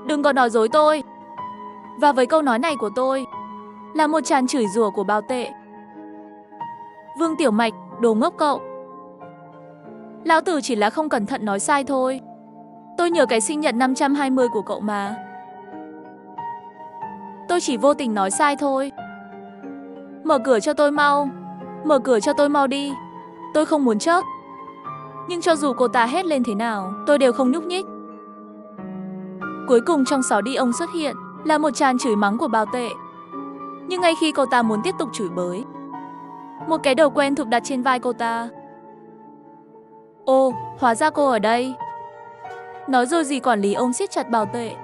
Đừng có nói dối tôi. Và với câu nói này của tôi là một tràng chửi rủa của Bảo Tệ. Vương Tiểu Mạch, đồ ngốc cậu. Lão tử chỉ là không cẩn thận nói sai thôi. Tôi nhớ cái sinh nhật 520 của cậu mà. Tôi chỉ vô tình nói sai thôi. Mở cửa cho tôi mau. Mở cửa cho tôi mau đi. Tôi không muốn chết. Nhưng cho dù cô ta hét lên thế nào, tôi đều không nhúc nhích. Cuối cùng trong 6 đi ông xuất hiện là một tràng chửi mắng của Bảo Tệ. Nhưng ngay khi cô ta muốn tiếp tục chửi bới, một cái đầu quen thuộc đặt trên vai cô ta. Ô, hóa ra cô ở đây. Nói rồi gì quản lý ôm siết chặt Bảo Tệ.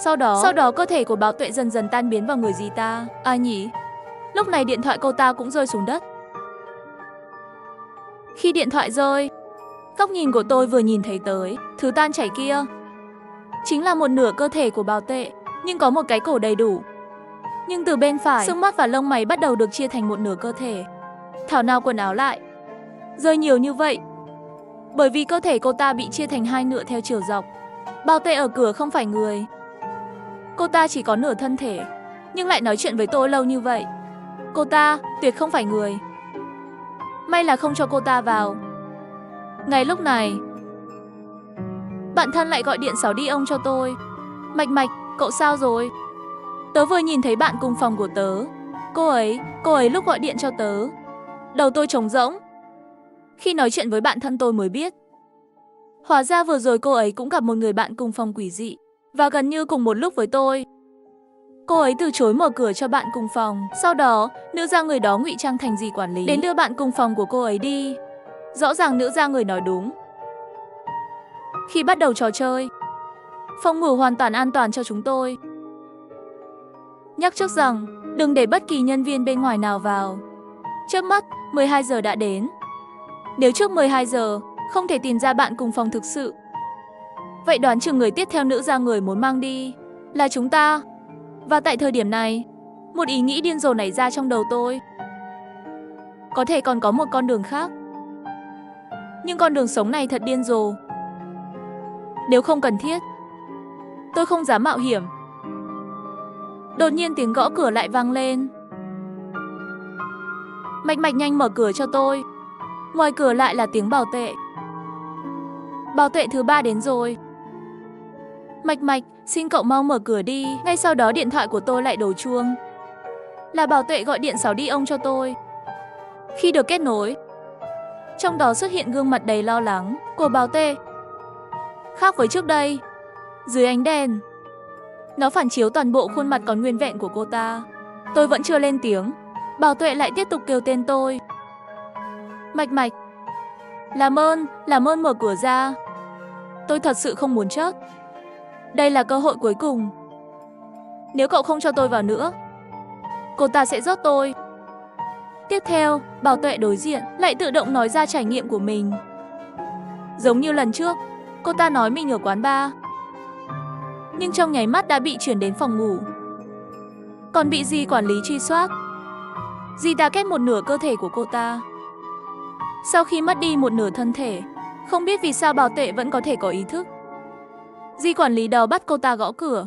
Sau đó cơ thể của Bảo Tệ dần dần tan biến vào người dì ta. Ai nhỉ? Lúc này điện thoại cô ta cũng rơi xuống đất. Khi điện thoại rơi, góc nhìn của tôi vừa nhìn thấy tới thứ tan chảy kia chính là một nửa cơ thể của Bảo Tệ, nhưng có một cái cổ đầy đủ. Nhưng từ bên phải, xương mắt và lông mày bắt đầu được chia thành một nửa cơ thể. Thảo nào quần áo lại rơi nhiều như vậy? Bởi vì cơ thể cô ta bị chia thành hai nửa theo chiều dọc. Bảo Tệ ở cửa không phải người. Cô ta chỉ có nửa thân thể, nhưng lại nói chuyện với tôi lâu như vậy. Cô ta tuyệt không phải người. May là không cho cô ta vào. Ngay lúc này, bạn thân lại gọi điện 6 đi ông cho tôi. Mạch Mạch, cậu sao rồi? Tớ vừa nhìn thấy bạn cùng phòng của tớ. Cô ấy lúc gọi điện cho tớ. Đầu tôi trống rỗng. Khi nói chuyện với bạn thân tôi mới biết. Hóa ra vừa rồi cô ấy cũng gặp một người bạn cùng phòng quỷ dị. Và gần như cùng một lúc với tôi. Cô ấy từ chối mở cửa cho bạn cùng phòng. Sau đó, nữ gia người đó ngụy trang thành dì quản lý đến đưa bạn cùng phòng của cô ấy đi. Rõ ràng nữ gia người nói đúng. Khi bắt đầu trò chơi, phòng ngủ hoàn toàn an toàn cho chúng tôi. Nhắc trước rằng, đừng để bất kỳ nhân viên bên ngoài nào vào. Chớp mắt, 12 giờ đã đến. Nếu trước 12 giờ, không thể tìm ra bạn cùng phòng thực sự, vậy đoán chừng người tiếp theo nữ gia người muốn mang đi là chúng ta. Và tại thời điểm này, một ý nghĩ điên rồ nảy ra trong đầu tôi. Có thể còn có một con đường khác. Nhưng con đường sống này thật điên rồ. Nếu không cần thiết, tôi không dám mạo hiểm. Đột nhiên tiếng gõ cửa lại vang lên. Mạch Mạch nhanh mở cửa cho tôi. Ngoài cửa lại là tiếng bảo tệ. Bảo tệ thứ 3 đến rồi. Mạch Mạch, xin cậu mau mở cửa đi. Ngay sau đó điện thoại của tôi lại đổ chuông. Là bảo tệ gọi điện xáo đi ông cho tôi. Khi được kết nối, trong đó xuất hiện gương mặt đầy lo lắng của bảo tệ. Khác với trước đây, dưới ánh đèn, nó phản chiếu toàn bộ khuôn mặt còn nguyên vẹn của cô ta. Tôi vẫn chưa lên tiếng, bảo tuệ lại tiếp tục kêu tên tôi. Mạch Mạch, làm ơn mở cửa ra. Tôi thật sự không muốn chết. Đây là cơ hội cuối cùng. Nếu cậu không cho tôi vào nữa, cô ta sẽ giết tôi. Tiếp theo, bảo tuệ đối diện lại tự động nói ra trải nghiệm của mình. Giống như lần trước, cô ta nói mình ở quán bar, nhưng trong nháy mắt đã bị chuyển đến phòng ngủ. Còn bị dì quản lý truy soát. Dì đã kết một nửa cơ thể của cô ta. Sau khi mất đi một nửa thân thể, không biết vì sao bảo tệ vẫn có thể có ý thức. Dì quản lý đó bắt cô ta gõ cửa.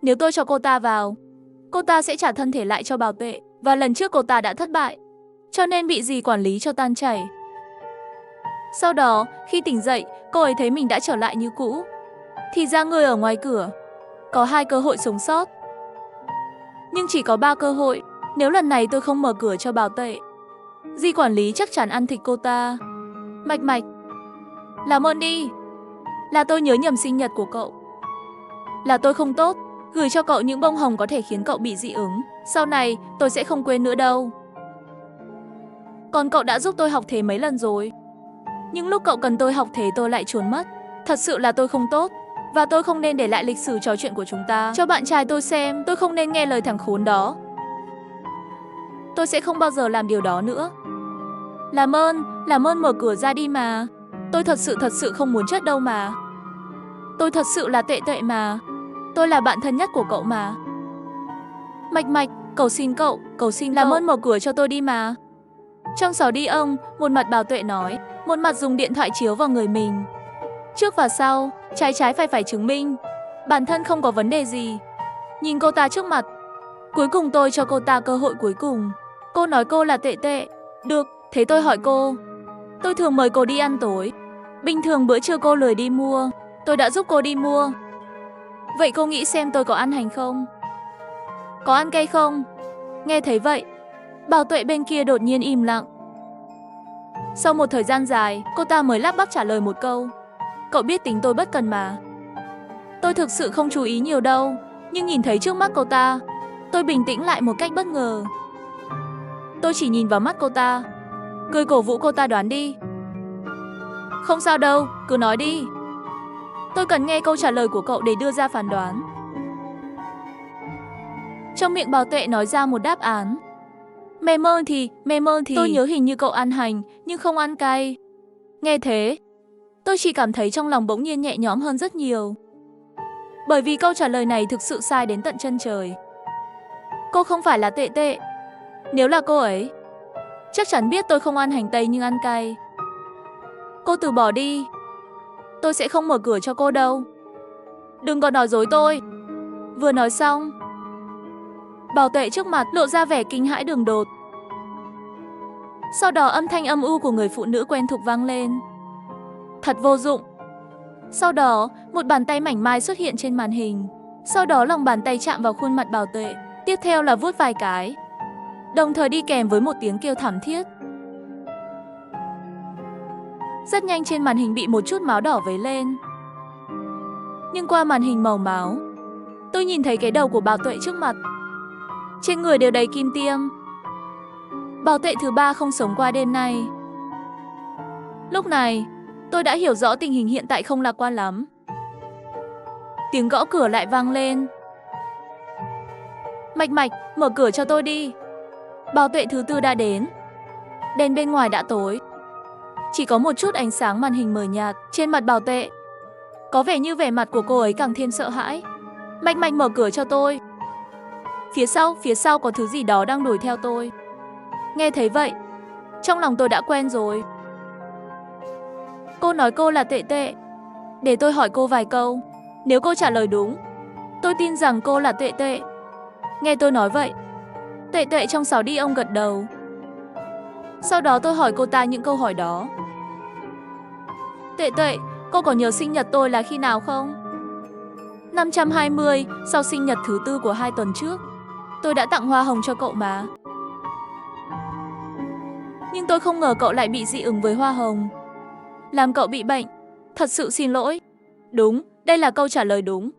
Nếu tôi cho cô ta vào, cô ta sẽ trả thân thể lại cho bảo tệ. Và lần trước cô ta đã thất bại, cho nên bị dì quản lý cho tan chảy. Sau đó, khi tỉnh dậy, cô ấy thấy mình đã trở lại như cũ. Thì ra người ở ngoài cửa có 2 cơ hội sống sót, nhưng chỉ có 3 cơ hội. Nếu lần này tôi không mở cửa cho bảo tệ, dì quản lý chắc chắn ăn thịt cô ta. Mạch Mạch, làm ơn đi. Là tôi nhớ nhầm sinh nhật của cậu. Là tôi không tốt, gửi cho cậu những bông hồng có thể khiến cậu bị dị ứng. Sau này tôi sẽ không quên nữa đâu. Còn cậu đã giúp tôi học thế mấy lần rồi. Nhưng lúc cậu cần tôi học thế tôi lại trốn mất. Thật sự là tôi không tốt. Và tôi không nên để lại lịch sử trò chuyện của chúng ta cho bạn trai tôi xem. Tôi không nên nghe lời thằng khốn đó. Tôi sẽ không bao giờ làm điều đó nữa. Làm ơn mở cửa ra đi mà. Tôi thật sự không muốn chết đâu mà. Tôi thật sự là tệ mà. Tôi là bạn thân nhất của cậu mà. Mạch Mạch, cầu xin cậu. Làm ơn mở cửa cho tôi đi mà. Trong xó đi ông, một mặt bảo tuệ nói, một mặt dùng điện thoại chiếu vào người mình. Trước và sau, trái phải chứng minh bản thân không có vấn đề gì. Nhìn cô ta trước mặt, cuối cùng tôi cho cô ta cơ hội cuối cùng. Cô nói cô là tệ. Được, thế tôi hỏi cô. Tôi thường mời cô đi ăn tối. Bình thường bữa trưa cô lười đi mua, tôi đã giúp cô đi mua. Vậy cô nghĩ xem tôi có ăn hành không? Có ăn cay không? Nghe thấy vậy, bảo tuệ bên kia đột nhiên im lặng. Sau một thời gian dài, cô ta mới lắp bắp trả lời một câu. Cậu biết tính tôi bất cần mà. Tôi thực sự không chú ý nhiều đâu, nhưng nhìn thấy trước mắt cô ta, tôi bình tĩnh lại một cách bất ngờ. Tôi chỉ nhìn vào mắt cô ta, cười cổ vũ cô ta đoán đi. Không sao đâu, cứ nói đi. Tôi cần nghe câu trả lời của cậu để đưa ra phán đoán. Trong miệng bảo tuệ nói ra một đáp án. Mềm hơn thì tôi nhớ hình như cậu ăn hành, nhưng không ăn cay. Nghe thế, tôi chỉ cảm thấy trong lòng bỗng nhiên nhẹ nhõm hơn rất nhiều. Bởi vì câu trả lời này thực sự sai đến tận chân trời. Cô không phải là tệ. Nếu là cô ấy, chắc chắn biết tôi không ăn hành tây nhưng ăn cay. Cô từ bỏ đi. Tôi sẽ không mở cửa cho cô đâu. Đừng có nói dối tôi. Vừa nói xong, bảo tuệ trước mặt lộ ra vẻ kinh hãi đường đột. Sau đó âm thanh âm u của người phụ nữ quen thuộc vang lên. Thật vô dụng. Sau đó, một bàn tay mảnh mai xuất hiện trên màn hình. Sau đó lòng bàn tay chạm vào khuôn mặt Bảo Tuệ, tiếp theo là vuốt vài cái, đồng thời đi kèm với một tiếng kêu thảm thiết. Rất nhanh trên màn hình bị một chút máu đỏ vấy lên. Nhưng qua màn hình màu máu, tôi nhìn thấy cái đầu của Bảo Tuệ trước mặt. Trên người đều đầy kim tiêm. Bảo Tuệ thứ ba không sống qua đêm nay. Lúc này, tôi đã hiểu rõ tình hình hiện tại không lạc quan lắm. Tiếng gõ cửa lại vang lên. Mạch Mạch, mở cửa cho tôi đi. Bảo Tuệ thứ tư đã đến. Đèn bên ngoài đã tối, chỉ có một chút ánh sáng màn hình mờ nhạt trên mặt Bảo Tuệ. Có vẻ như vẻ mặt của cô ấy càng thêm sợ hãi. Mạch Mạch, mở cửa cho tôi. Phía sau có thứ gì đó đang đuổi theo tôi. Nghe thấy vậy, trong lòng tôi đã quen rồi. Cô nói cô là Tệ Tệ. Để tôi hỏi cô vài câu. Nếu cô trả lời đúng, tôi tin rằng cô là Tệ Tệ. Nghe tôi nói vậy, Tệ Tệ trong sáo đi ông gật đầu. Sau đó tôi hỏi cô ta những câu hỏi đó. Tệ Tệ, cô có nhớ sinh nhật tôi là khi nào không? 520, sau sinh nhật thứ tư của 2 tuần trước. Tôi đã tặng hoa hồng cho cậu mà. Nhưng tôi không ngờ cậu lại bị dị ứng với hoa hồng, làm cậu bị bệnh. Thật sự xin lỗi. Đúng, đây là câu trả lời đúng.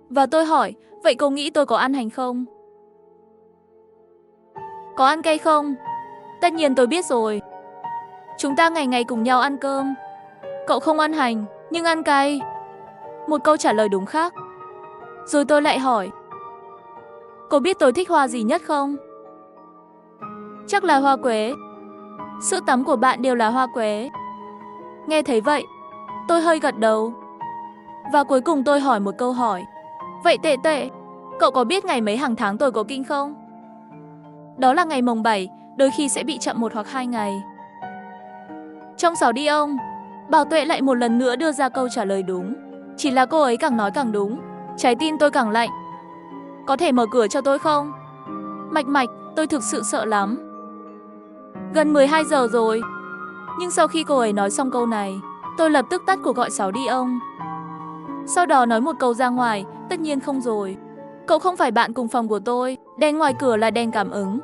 Và tôi hỏi, vậy cô nghĩ tôi có ăn hành không? Có ăn cay không? Tất nhiên tôi biết rồi. Chúng ta ngày ngày cùng nhau ăn cơm. Cậu không ăn hành, nhưng ăn cay. Một câu trả lời đúng khác. Rồi tôi lại hỏi, cô biết tôi thích hoa gì nhất không? Chắc là hoa quế. Sữa tắm của bạn đều là hoa quế. Nghe thấy vậy, tôi hơi gật đầu. Và cuối cùng tôi hỏi một câu hỏi. Vậy Tệ Tệ, cậu có biết ngày mấy hàng tháng tôi có kinh không? Đó là ngày mồng 7, đôi khi sẽ bị chậm 1 hoặc 2 ngày. Trong sáo đi ông, Bảo Tuệ lại một lần nữa đưa ra câu trả lời đúng. Chỉ là cô ấy càng nói càng đúng, trái tim tôi càng lạnh. Có thể mở cửa cho tôi không? Mạch Mạch, tôi thực sự sợ lắm. Gần 12 giờ rồi. Nhưng sau khi cô ấy nói xong câu này, tôi lập tức tắt cuộc gọi sáo đi ông. Sau đó nói một câu ra ngoài, tất nhiên không rồi. Cậu không phải bạn cùng phòng của tôi, đèn ngoài cửa là đèn cảm ứng.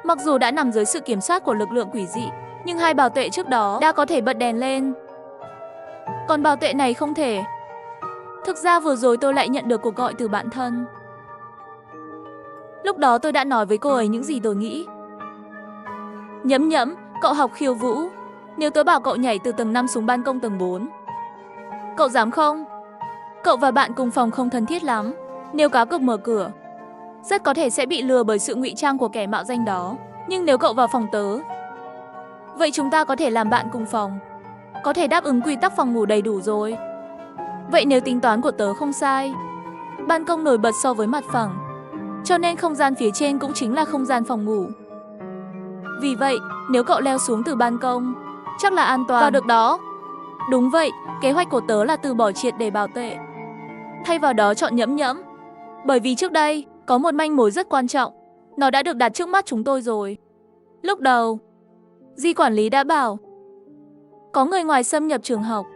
Mặc dù đã nằm dưới sự kiểm soát của lực lượng quỷ dị, nhưng hai Bảo Tuệ trước đó đã có thể bật đèn lên. Còn Bảo Tuệ này không thể. Thực ra vừa rồi tôi lại nhận được cuộc gọi từ bạn thân. Lúc đó tôi đã nói với cô ấy những gì tôi nghĩ. Nhẫm nhẫm, cậu học khiêu vũ. Nếu tôi bảo cậu nhảy từ tầng 5 xuống ban công tầng 4, cậu dám không? Cậu và bạn cùng phòng không thân thiết lắm. Nếu cá cược mở cửa, rất có thể sẽ bị lừa bởi sự ngụy trang của kẻ mạo danh đó. Nhưng nếu cậu vào phòng tớ, vậy chúng ta có thể làm bạn cùng phòng, có thể đáp ứng quy tắc phòng ngủ đầy đủ rồi. Vậy nếu tính toán của tớ không sai, ban công nổi bật so với mặt phẳng, cho nên không gian phía trên cũng chính là không gian phòng ngủ. Vì vậy, nếu cậu leo xuống từ ban công, chắc là an toàn vào được đó. Đúng vậy, kế hoạch của tớ là từ bỏ triệt để Bảo Tuệ, thay vào đó chọn Nhẫm Nhẫm. Bởi vì trước đây, có một manh mối rất quan trọng, nó đã được đặt trước mắt chúng tôi rồi. Lúc đầu, Di quản lý đã bảo có người ngoài xâm nhập trường học.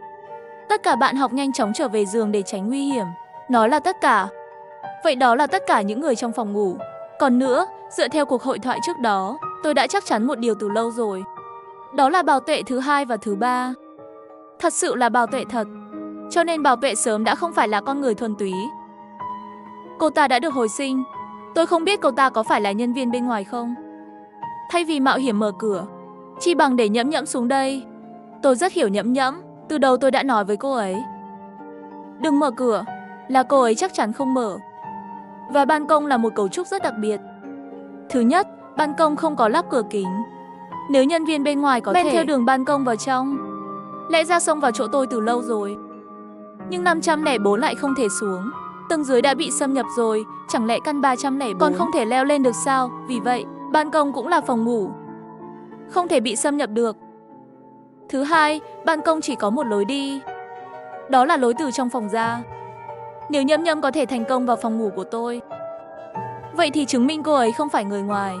Tất cả bạn học nhanh chóng trở về giường để tránh nguy hiểm. Nói là tất cả. Vậy đó là tất cả những người trong phòng ngủ. Còn nữa, dựa theo cuộc hội thoại trước đó, tôi đã chắc chắn một điều từ lâu rồi. Đó là Bảo Tuệ thứ 2 và thứ 3. Thật sự là Bảo Tuệ thật. Cho nên Bảo Tuệ sớm đã không phải là con người thuần túy. Cô ta đã được hồi sinh. Tôi không biết cô ta có phải là nhân viên bên ngoài không. Thay vì mạo hiểm mở cửa, chi bằng để Nhẫm Nhẫm xuống đây. Tôi rất hiểu Nhẫm Nhẫm. Từ đầu tôi đã nói với cô ấy, đừng mở cửa, là cô ấy chắc chắn không mở. Và ban công là một cấu trúc rất đặc biệt. Thứ nhất, ban công không có lắp cửa kính. Nếu nhân viên bên ngoài có thể theo đường ban công vào trong, lẽ ra xông vào chỗ tôi từ lâu rồi. Nhưng 504 lại không thể xuống. Tầng dưới đã bị xâm nhập rồi, chẳng lẽ căn 304 còn không thể leo lên được sao? Vì vậy, ban công cũng là phòng ngủ, không thể bị xâm nhập được. Thứ hai, ban công chỉ có một lối đi. Đó là lối từ trong phòng ra. Nếu Nhẫm Nhẫm có thể thành công vào phòng ngủ của tôi, vậy thì chứng minh cô ấy không phải người ngoài.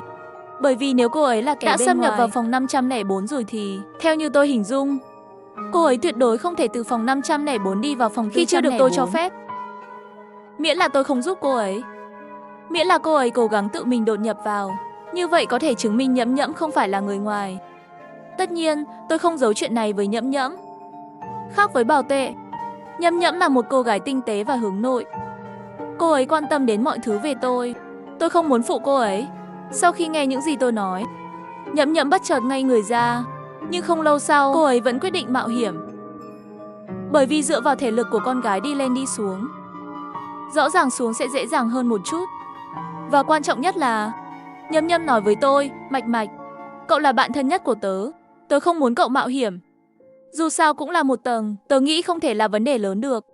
Bởi vì nếu cô ấy là kẻ đã xâm nhập vào phòng 504 rồi thì, theo như tôi hình dung, cô ấy tuyệt đối không thể từ phòng 504 đi vào phòng 404 khi chưa được tôi cho phép. Miễn là tôi không giúp cô ấy. Miễn là cô ấy cố gắng tự mình đột nhập vào. Như vậy có thể chứng minh Nhẫm Nhẫm không phải là người ngoài. Tất nhiên, tôi không giấu chuyện này với Nhẫm Nhẫm. Khác với Bảo Tệ, Nhẫm Nhẫm là một cô gái tinh tế và hướng nội. Cô ấy quan tâm đến mọi thứ về tôi. Tôi không muốn phụ cô ấy. Sau khi nghe những gì tôi nói, Nhẫm Nhẫm bất chợt ngây người ra. Nhưng không lâu sau, cô ấy vẫn quyết định mạo hiểm. Bởi vì dựa vào thể lực của con gái đi lên đi xuống, rõ ràng xuống sẽ dễ dàng hơn một chút. Và quan trọng nhất là, Nhẫm Nhẫm nói với tôi, Mạch Mạch, cậu là bạn thân nhất của tớ. Tớ không muốn cậu mạo hiểm. Dù sao cũng là một tầng, tớ nghĩ không thể là vấn đề lớn được.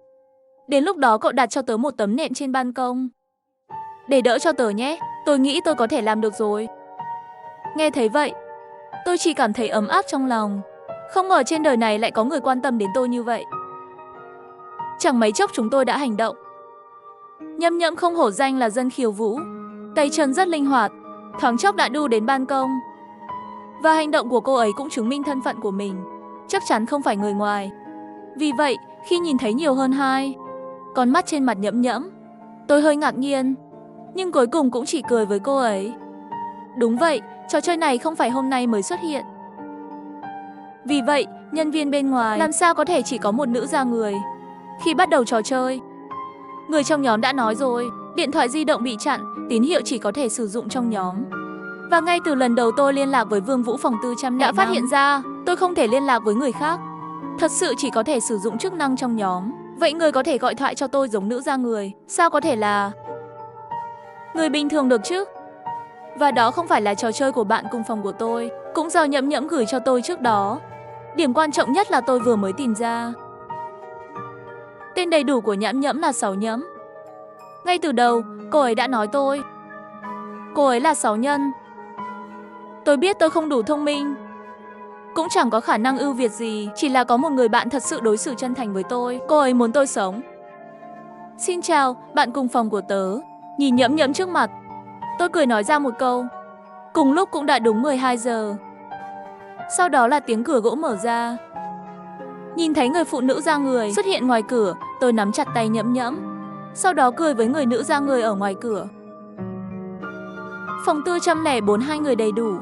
Đến lúc đó cậu đặt cho tớ một tấm nệm trên ban công. Để đỡ cho tớ nhé, tôi nghĩ tôi có thể làm được rồi. Nghe thấy vậy, tôi chỉ cảm thấy ấm áp trong lòng. Không ngờ trên đời này lại có người quan tâm đến tôi như vậy. Chẳng mấy chốc chúng tôi đã hành động. Nhẫm Nhẫm không hổ danh là dân khiêu vũ, tay chân rất linh hoạt, thoáng chốc đã đu đến ban công. Và hành động của cô ấy cũng chứng minh thân phận của mình, chắc chắn không phải người ngoài. Vì vậy, khi nhìn thấy nhiều hơn hai con mắt trên mặt Nhẫm Nhẫm, tôi hơi ngạc nhiên, nhưng cuối cùng cũng chỉ cười với cô ấy. Đúng vậy, trò chơi này không phải hôm nay mới xuất hiện. Vì vậy, nhân viên bên ngoài làm sao có thể chỉ có một nữ ra người. Khi bắt đầu trò chơi, người trong nhóm đã nói rồi, điện thoại di động bị chặn, tín hiệu chỉ có thể sử dụng trong nhóm. Và ngay từ lần đầu tôi liên lạc với Vương Vũ phòng 405 đã phát hiện ra tôi không thể liên lạc với người khác. Thật sự chỉ có thể sử dụng chức năng trong nhóm. Vậy người có thể gọi thoại cho tôi giống nữ ra người, sao có thể là người bình thường được chứ? Và đó không phải là trò chơi của bạn cùng phòng của tôi, cũng do Nhẫm Nhẫm gửi cho tôi trước đó. Điểm quan trọng nhất là tôi vừa mới tìm ra. Tên đầy đủ của Nhẫm Nhẫm là Sáu Nhẫm. Ngay từ đầu, cô ấy đã nói tôi. Cô ấy là sáu nhân. Tôi biết tôi không đủ thông minh, cũng chẳng có khả năng ưu việt gì, chỉ là có một người bạn thật sự đối xử chân thành với tôi. Cô ấy muốn tôi sống. Xin chào, bạn cùng phòng của tớ. Nhìn Nhẫm Nhẫm trước mặt, tôi cười nói ra một câu. Cùng lúc cũng đã đúng 12 giờ. Sau đó là tiếng cửa gỗ mở ra. Nhìn thấy người phụ nữ da người xuất hiện ngoài cửa, tôi nắm chặt tay Nhẫm Nhẫm, sau đó cười với người nữ da người ở ngoài cửa. Phòng 404 hai người đầy đủ.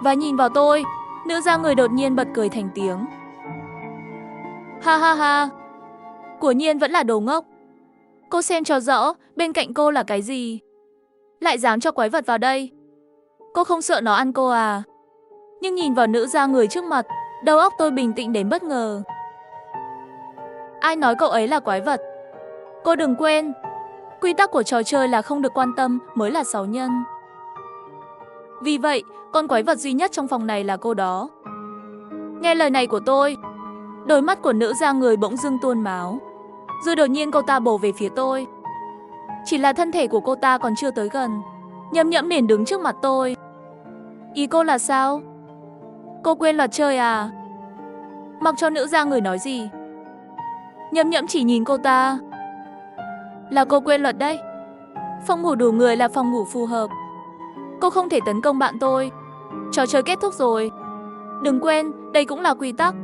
Và nhìn vào tôi, nữ da người đột nhiên bật cười thành tiếng. Ha ha ha. Quả nhiên vẫn là đồ ngốc. Cô xem cho rõ, bên cạnh cô là cái gì? Lại dám cho quái vật vào đây. Cô không sợ nó ăn cô à? Nhưng nhìn vào nữ da người trước mặt, đầu óc tôi bình tĩnh đến bất ngờ. Ai nói cậu ấy là quái vật? Cô đừng quên, quy tắc của trò chơi là không được quan tâm mới là sáu nhân. Vì vậy, con quái vật duy nhất trong phòng này là cô đó. Nghe lời này của tôi, đôi mắt của nữ da người bỗng dưng tuôn máu. Rồi đột nhiên cô ta bổ về phía tôi. Chỉ là thân thể của cô ta còn chưa tới gần, Nhẫm Nhẫm liền đứng trước mặt tôi. Ý cô là sao? Cô quên luật chơi à? Mặc cho nữ da người nói gì, Nhẫm Nhẫm chỉ nhìn cô ta. Là cô quên luật đấy. Phòng ngủ đủ người là phòng ngủ phù hợp. Cô không thể tấn công bạn tôi. Trò chơi kết thúc rồi. Đừng quên, đây cũng là quy tắc.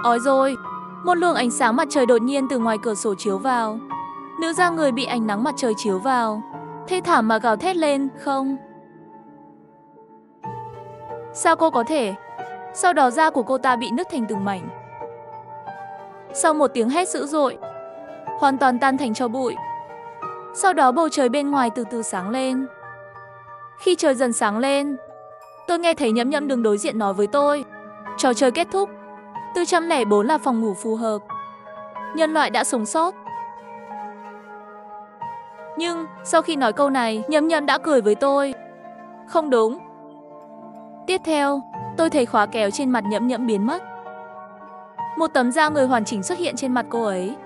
Ói rồi, một luồng ánh sáng mặt trời đột nhiên từ ngoài cửa sổ chiếu vào. Nữ da người bị ánh nắng mặt trời chiếu vào, thê thảm mà gào thét lên, không. Sao cô có thể? Sau đó da của cô ta bị nứt thành từng mảnh. Sau một tiếng hét dữ dội, hoàn toàn tan thành tro bụi. Sau đó bầu trời bên ngoài từ từ sáng lên. Khi trời dần sáng lên, tôi nghe thấy Nhẫm Nhẫm đứng đối diện nói với tôi. Trò chơi kết thúc. 404 là phòng ngủ phù hợp. Nhân loại đã sống sót. Nhưng sau khi nói câu này, Nhẫm Nhẫm đã cười với tôi. Không đúng. Tiếp theo, tôi thấy khóa kéo trên mặt Nhẫm Nhẫm biến mất. Một tấm da người hoàn chỉnh xuất hiện trên mặt cô ấy.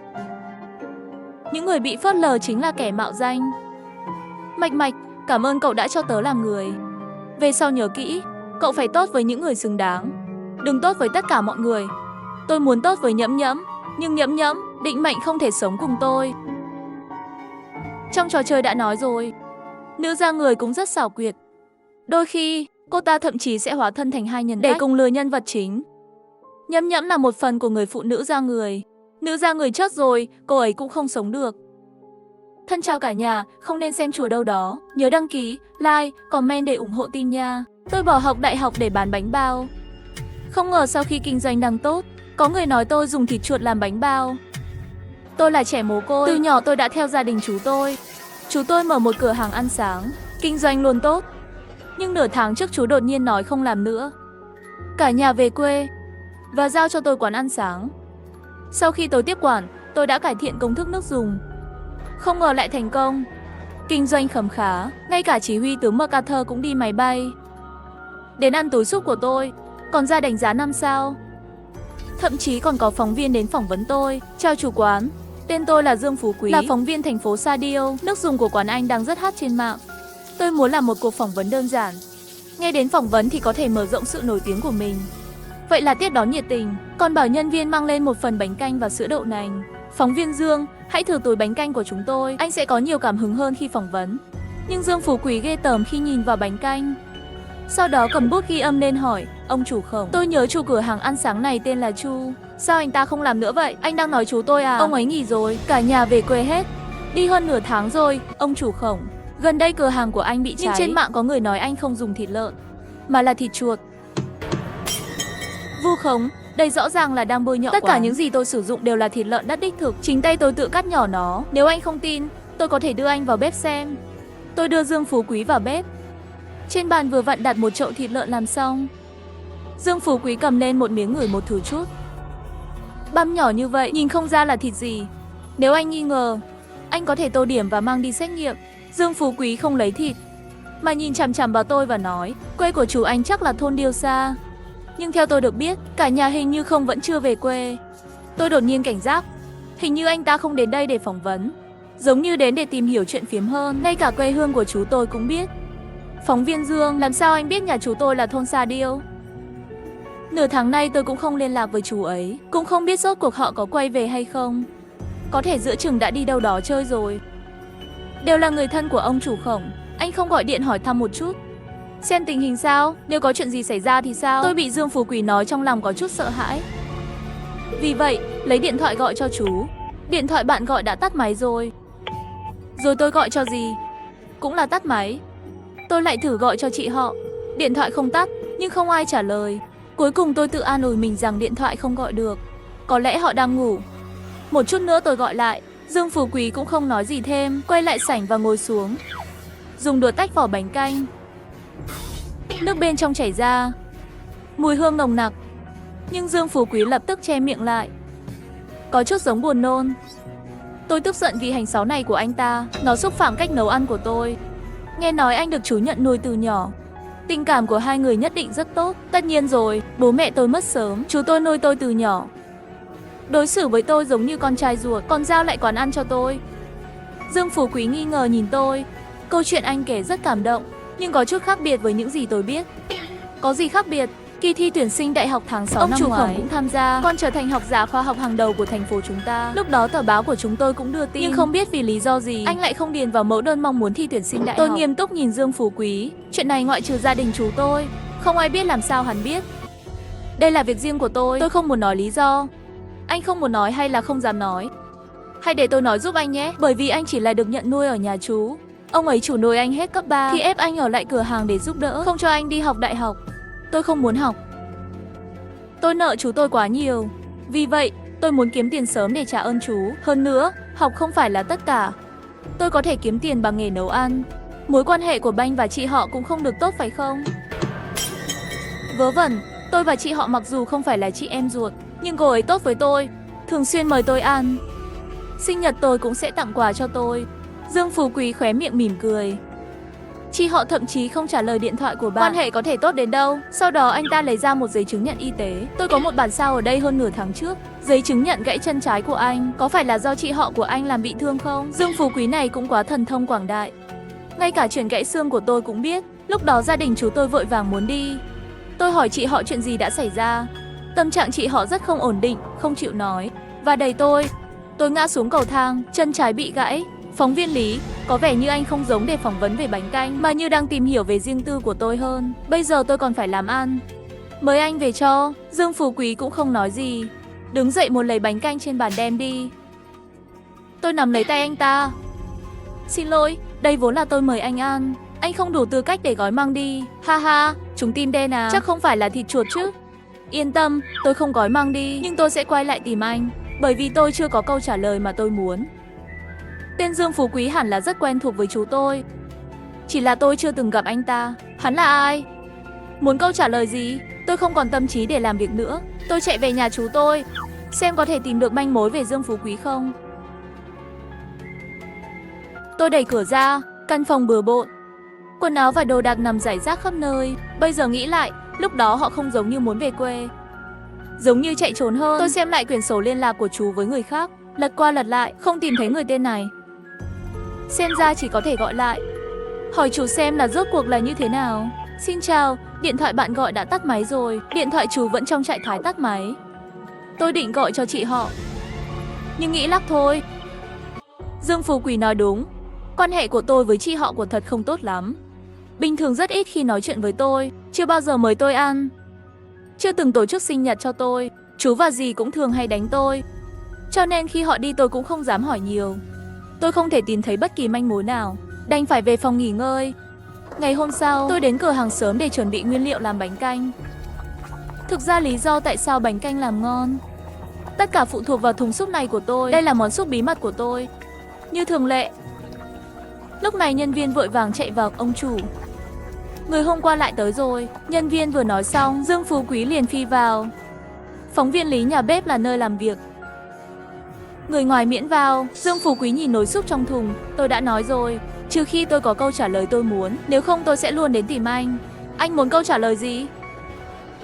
Những người bị phớt lờ chính là kẻ mạo danh. Mạch Mạch, cảm ơn cậu đã cho tớ làm người. Về sau nhớ kỹ, cậu phải tốt với những người xứng đáng. Đừng tốt với tất cả mọi người. Tôi muốn tốt với Nhẫm Nhẫm, nhưng Nhẫm Nhẫm định mệnh không thể sống cùng tôi. Trong trò chơi đã nói rồi, nữ da người cũng rất xảo quyệt. Đôi khi, cô ta thậm chí sẽ hóa thân thành hai nhân cách để cùng lừa nhân vật chính. Nhẫm Nhẫm là một phần của người phụ nữ da người. Nữ da người chết rồi, cô ấy cũng không sống được. Thân chào cả nhà, không nên xem chùa đâu đó. Nhớ đăng ký, like, comment để ủng hộ team nha. Tôi bỏ học đại học để bán bánh bao. Không ngờ sau khi kinh doanh đang tốt, có người nói tôi dùng thịt chuột làm bánh bao. Tôi là trẻ mồ côi, từ nhỏ tôi đã theo gia đình chú tôi. Chú tôi mở một cửa hàng ăn sáng, kinh doanh luôn tốt. Nhưng nửa tháng trước chú đột nhiên nói không làm nữa. Cả nhà về quê và giao cho tôi quán ăn sáng. Sau khi tôi tiếp quản, tôi đã cải thiện công thức nước dùng. Không ngờ lại thành công. Kinh doanh khấm khá, ngay cả chỉ huy tướng MacArthur cũng đi máy bay đến ăn túi súp của tôi, còn ra đánh giá 5 sao. Thậm chí còn có phóng viên đến phỏng vấn tôi. Chào chủ quán, tên tôi là Dương Phú Quý, là phóng viên thành phố Sa Điêu. Nước dùng của quán anh đang rất hot trên mạng. Tôi muốn làm một cuộc phỏng vấn đơn giản. Nghe đến phỏng vấn thì có thể mở rộng sự nổi tiếng của mình. Vậy là tiếp đón nhiệt tình, còn bảo nhân viên mang lên một phần bánh canh và sữa đậu nành. Phóng viên Dương, hãy thử túi bánh canh của chúng tôi, anh sẽ có nhiều cảm hứng hơn khi phỏng vấn. Nhưng Dương Phú Quý ghê tởm khi nhìn vào bánh canh. Sau đó cầm bút ghi âm lên hỏi, ông chủ Khổng, tôi nhớ chủ cửa hàng ăn sáng này tên là Chu. Sao anh ta không làm nữa vậy? Anh đang nói chú tôi à? Ông ấy nghỉ rồi, cả nhà về quê hết. Đi hơn nửa tháng rồi, ông chủ Khổng. Gần đây cửa hàng của anh bị cháy. Nhưng trên mạng có người nói anh không dùng thịt lợn, mà là thịt chuột. Vu khống, đây rõ ràng là đang bôi nhọ Tất cả những gì tôi sử dụng đều là thịt lợn đắt đích thực. Chính tay tôi tự cắt nhỏ nó. Nếu anh không tin, tôi có thể đưa anh vào bếp xem. Tôi đưa Dương Phú Quý vào bếp. Trên bàn vừa vặn đặt một chậu thịt lợn làm xong. Dương Phú Quý cầm lên một miếng ngửi một thử chút. Băm nhỏ như vậy, nhìn không ra là thịt gì. Nếu anh nghi ngờ, anh có thể tô điểm và mang đi xét nghiệm. Dương Phú Quý không lấy thịt, mà nhìn chằm chằm vào tôi và nói, quê của chú anh chắc là thôn Điêu Sa. Nhưng theo tôi được biết, cả nhà hình như không vẫn chưa về quê. Tôi đột nhiên cảnh giác. Hình như anh ta không đến đây để phỏng vấn, giống như đến để tìm hiểu chuyện phiếm hơn. Ngay cả quê hương của chú tôi cũng biết. Phóng viên Dương, làm sao anh biết nhà chú tôi là thôn Sa Điêu? Nửa tháng nay tôi cũng không liên lạc với chú ấy, cũng không biết rốt cuộc họ có quay về hay không. Có thể giữa chừng đã đi đâu đó chơi rồi. Đều là người thân của ông chủ Khổng, anh không gọi điện hỏi thăm một chút, xem tình hình sao, nếu có chuyện gì xảy ra thì sao? Tôi bị Dương Phú Quý nói trong lòng có chút sợ hãi. Vì vậy, lấy điện thoại gọi cho chú. Điện thoại bạn gọi đã tắt máy rồi. Rồi tôi gọi cho gì, cũng là tắt máy. Tôi lại thử gọi cho chị họ. Điện thoại không tắt, nhưng không ai trả lời. Cuối cùng tôi tự an ủi mình rằng điện thoại không gọi được, có lẽ họ đang ngủ. Một chút nữa tôi gọi lại. Dương Phú Quý cũng không nói gì thêm, quay lại sảnh và ngồi xuống, dùng đũa tách vỏ bánh canh. Nước bên trong chảy ra, mùi hương nồng nặc. Nhưng Dương Phú Quý lập tức che miệng lại, có chút giống buồn nôn. Tôi tức giận vì hành xáo này của anh ta, nó xúc phạm cách nấu ăn của tôi. Nghe nói anh được chú nhận nuôi từ nhỏ, tình cảm của hai người nhất định rất tốt. Tất nhiên rồi, bố mẹ tôi mất sớm, chú tôi nuôi tôi từ nhỏ, đối xử với tôi giống như con trai ruột, còn giao lại quán ăn cho tôi. Dương Phú Quý nghi ngờ nhìn tôi. Câu chuyện anh kể rất cảm động, nhưng có chút khác biệt với những gì tôi biết. Có gì khác biệt? Kỳ thi tuyển sinh đại học tháng 6 năm ngoái, ông chủ Khổng cũng tham gia, còn trở thành học giả khoa học hàng đầu của thành phố chúng ta. Lúc đó tờ báo của chúng tôi cũng đưa tin, nhưng không biết vì lý do gì, anh lại không điền vào mẫu đơn mong muốn thi tuyển sinh đại học. Tôi nghiêm túc nhìn Dương Phú Quý. Chuyện này ngoại trừ gia đình chú tôi, không ai biết. Làm sao hắn biết? Đây là việc riêng của tôi không muốn nói lý do. Anh không muốn nói hay là không dám nói? Hay để tôi nói giúp anh nhé. Bởi vì anh chỉ là được nhận nuôi ở nhà chú. Ông ấy chủ nuôi anh hết cấp 3 thì ép anh ở lại cửa hàng để giúp đỡ, không cho anh đi học đại học. Tôi không muốn học. Tôi nợ chú tôi quá nhiều. Vì vậy, tôi muốn kiếm tiền sớm để trả ơn chú. Hơn nữa, học không phải là tất cả. Tôi có thể kiếm tiền bằng nghề nấu ăn. Mối quan hệ của Banh và chị họ cũng không được tốt phải không? Vớ vẩn, tôi và chị họ mặc dù không phải là chị em ruột, nhưng cô ấy tốt với tôi, thường xuyên mời tôi ăn. Sinh nhật tôi cũng sẽ tặng quà cho tôi. Dương Phú Quý khóe miệng mỉm cười. Chị họ thậm chí không trả lời điện thoại của bạn. Quan hệ có thể tốt đến đâu? Sau đó anh ta lấy ra một giấy chứng nhận y tế. Tôi có một bản sao ở đây hơn nửa tháng trước. Giấy chứng nhận gãy chân trái của anh. Có phải là do chị họ của anh làm bị thương không? Dương Phú Quý này cũng quá thần thông quảng đại. Ngay cả chuyện gãy xương của tôi cũng biết. Lúc đó gia đình chú tôi vội vàng muốn đi. Tôi hỏi chị họ chuyện gì đã xảy ra. Tâm trạng chị họ rất không ổn định, không chịu nói và đẩy tôi. Tôi ngã xuống cầu thang, chân trái bị gãy. Phóng viên Lý, có vẻ như anh không giống để phỏng vấn về bánh canh, mà như đang tìm hiểu về riêng tư của tôi hơn. Bây giờ tôi còn phải làm ăn. Mời anh về cho. Dương Phú Quý cũng không nói gì, đứng dậy muốn lấy bánh canh trên bàn đem đi. Tôi nắm lấy tay anh ta. Xin lỗi, đây vốn là tôi mời anh ăn. Anh không đủ tư cách để gói mang đi. Ha ha, chúng tim đen à? Chắc không phải là thịt chuột chứ? Yên tâm, tôi không gói mang đi, nhưng tôi sẽ quay lại tìm anh, bởi vì tôi chưa có câu trả lời mà tôi muốn. Tên Dương Phú Quý hẳn là rất quen thuộc với chú tôi. Chỉ là tôi chưa từng gặp anh ta. Hắn là ai? Muốn câu trả lời gì? Tôi không còn tâm trí để làm việc nữa. Tôi chạy về nhà chú tôi, xem có thể tìm được manh mối về Dương Phú Quý không. Tôi đẩy cửa ra, căn phòng bừa bộn. Quần áo và đồ đạc nằm rải rác khắp nơi. Bây giờ nghĩ lại, lúc đó họ không giống như muốn về quê, giống như chạy trốn hơn. Tôi xem lại quyển sổ liên lạc của chú với người khác, lật qua lật lại, không tìm thấy người tên này. Xem ra chỉ có thể gọi lại, hỏi chú xem là rốt cuộc là như thế nào. Xin chào, điện thoại bạn gọi đã tắt máy rồi. Điện thoại chú vẫn trong trạng thái tắt máy. Tôi định gọi cho chị họ, nhưng nghĩ lắc thôi. Dương Phú Quý nói đúng, quan hệ của tôi với chị họ của thật không tốt lắm. Bình thường rất ít khi nói chuyện với tôi, chưa bao giờ mời tôi ăn, chưa từng tổ chức sinh nhật cho tôi. Chú và dì cũng thường hay đánh tôi, cho nên khi họ đi tôi cũng không dám hỏi nhiều. Tôi không thể tìm thấy bất kỳ manh mối nào, đành phải về phòng nghỉ ngơi. Ngày hôm sau, tôi đến cửa hàng sớm để chuẩn bị nguyên liệu làm bánh canh. Thực ra lý do tại sao bánh canh làm ngon, tất cả phụ thuộc vào thùng súp này của tôi. Đây là món súp bí mật của tôi. Như thường lệ, lúc này nhân viên vội vàng chạy vào. Ông chủ, người hôm qua lại tới rồi. Nhân viên vừa nói xong, Dương Phú Quý liền phi vào. Phóng viên Lý, nhà bếp là nơi làm việc, người ngoài miễn vào. Dương Phú Quý nhìn nồi súp trong thùng. Tôi đã nói rồi, trừ khi tôi có câu trả lời tôi muốn, nếu không tôi sẽ luôn đến tìm anh. Anh muốn câu trả lời gì?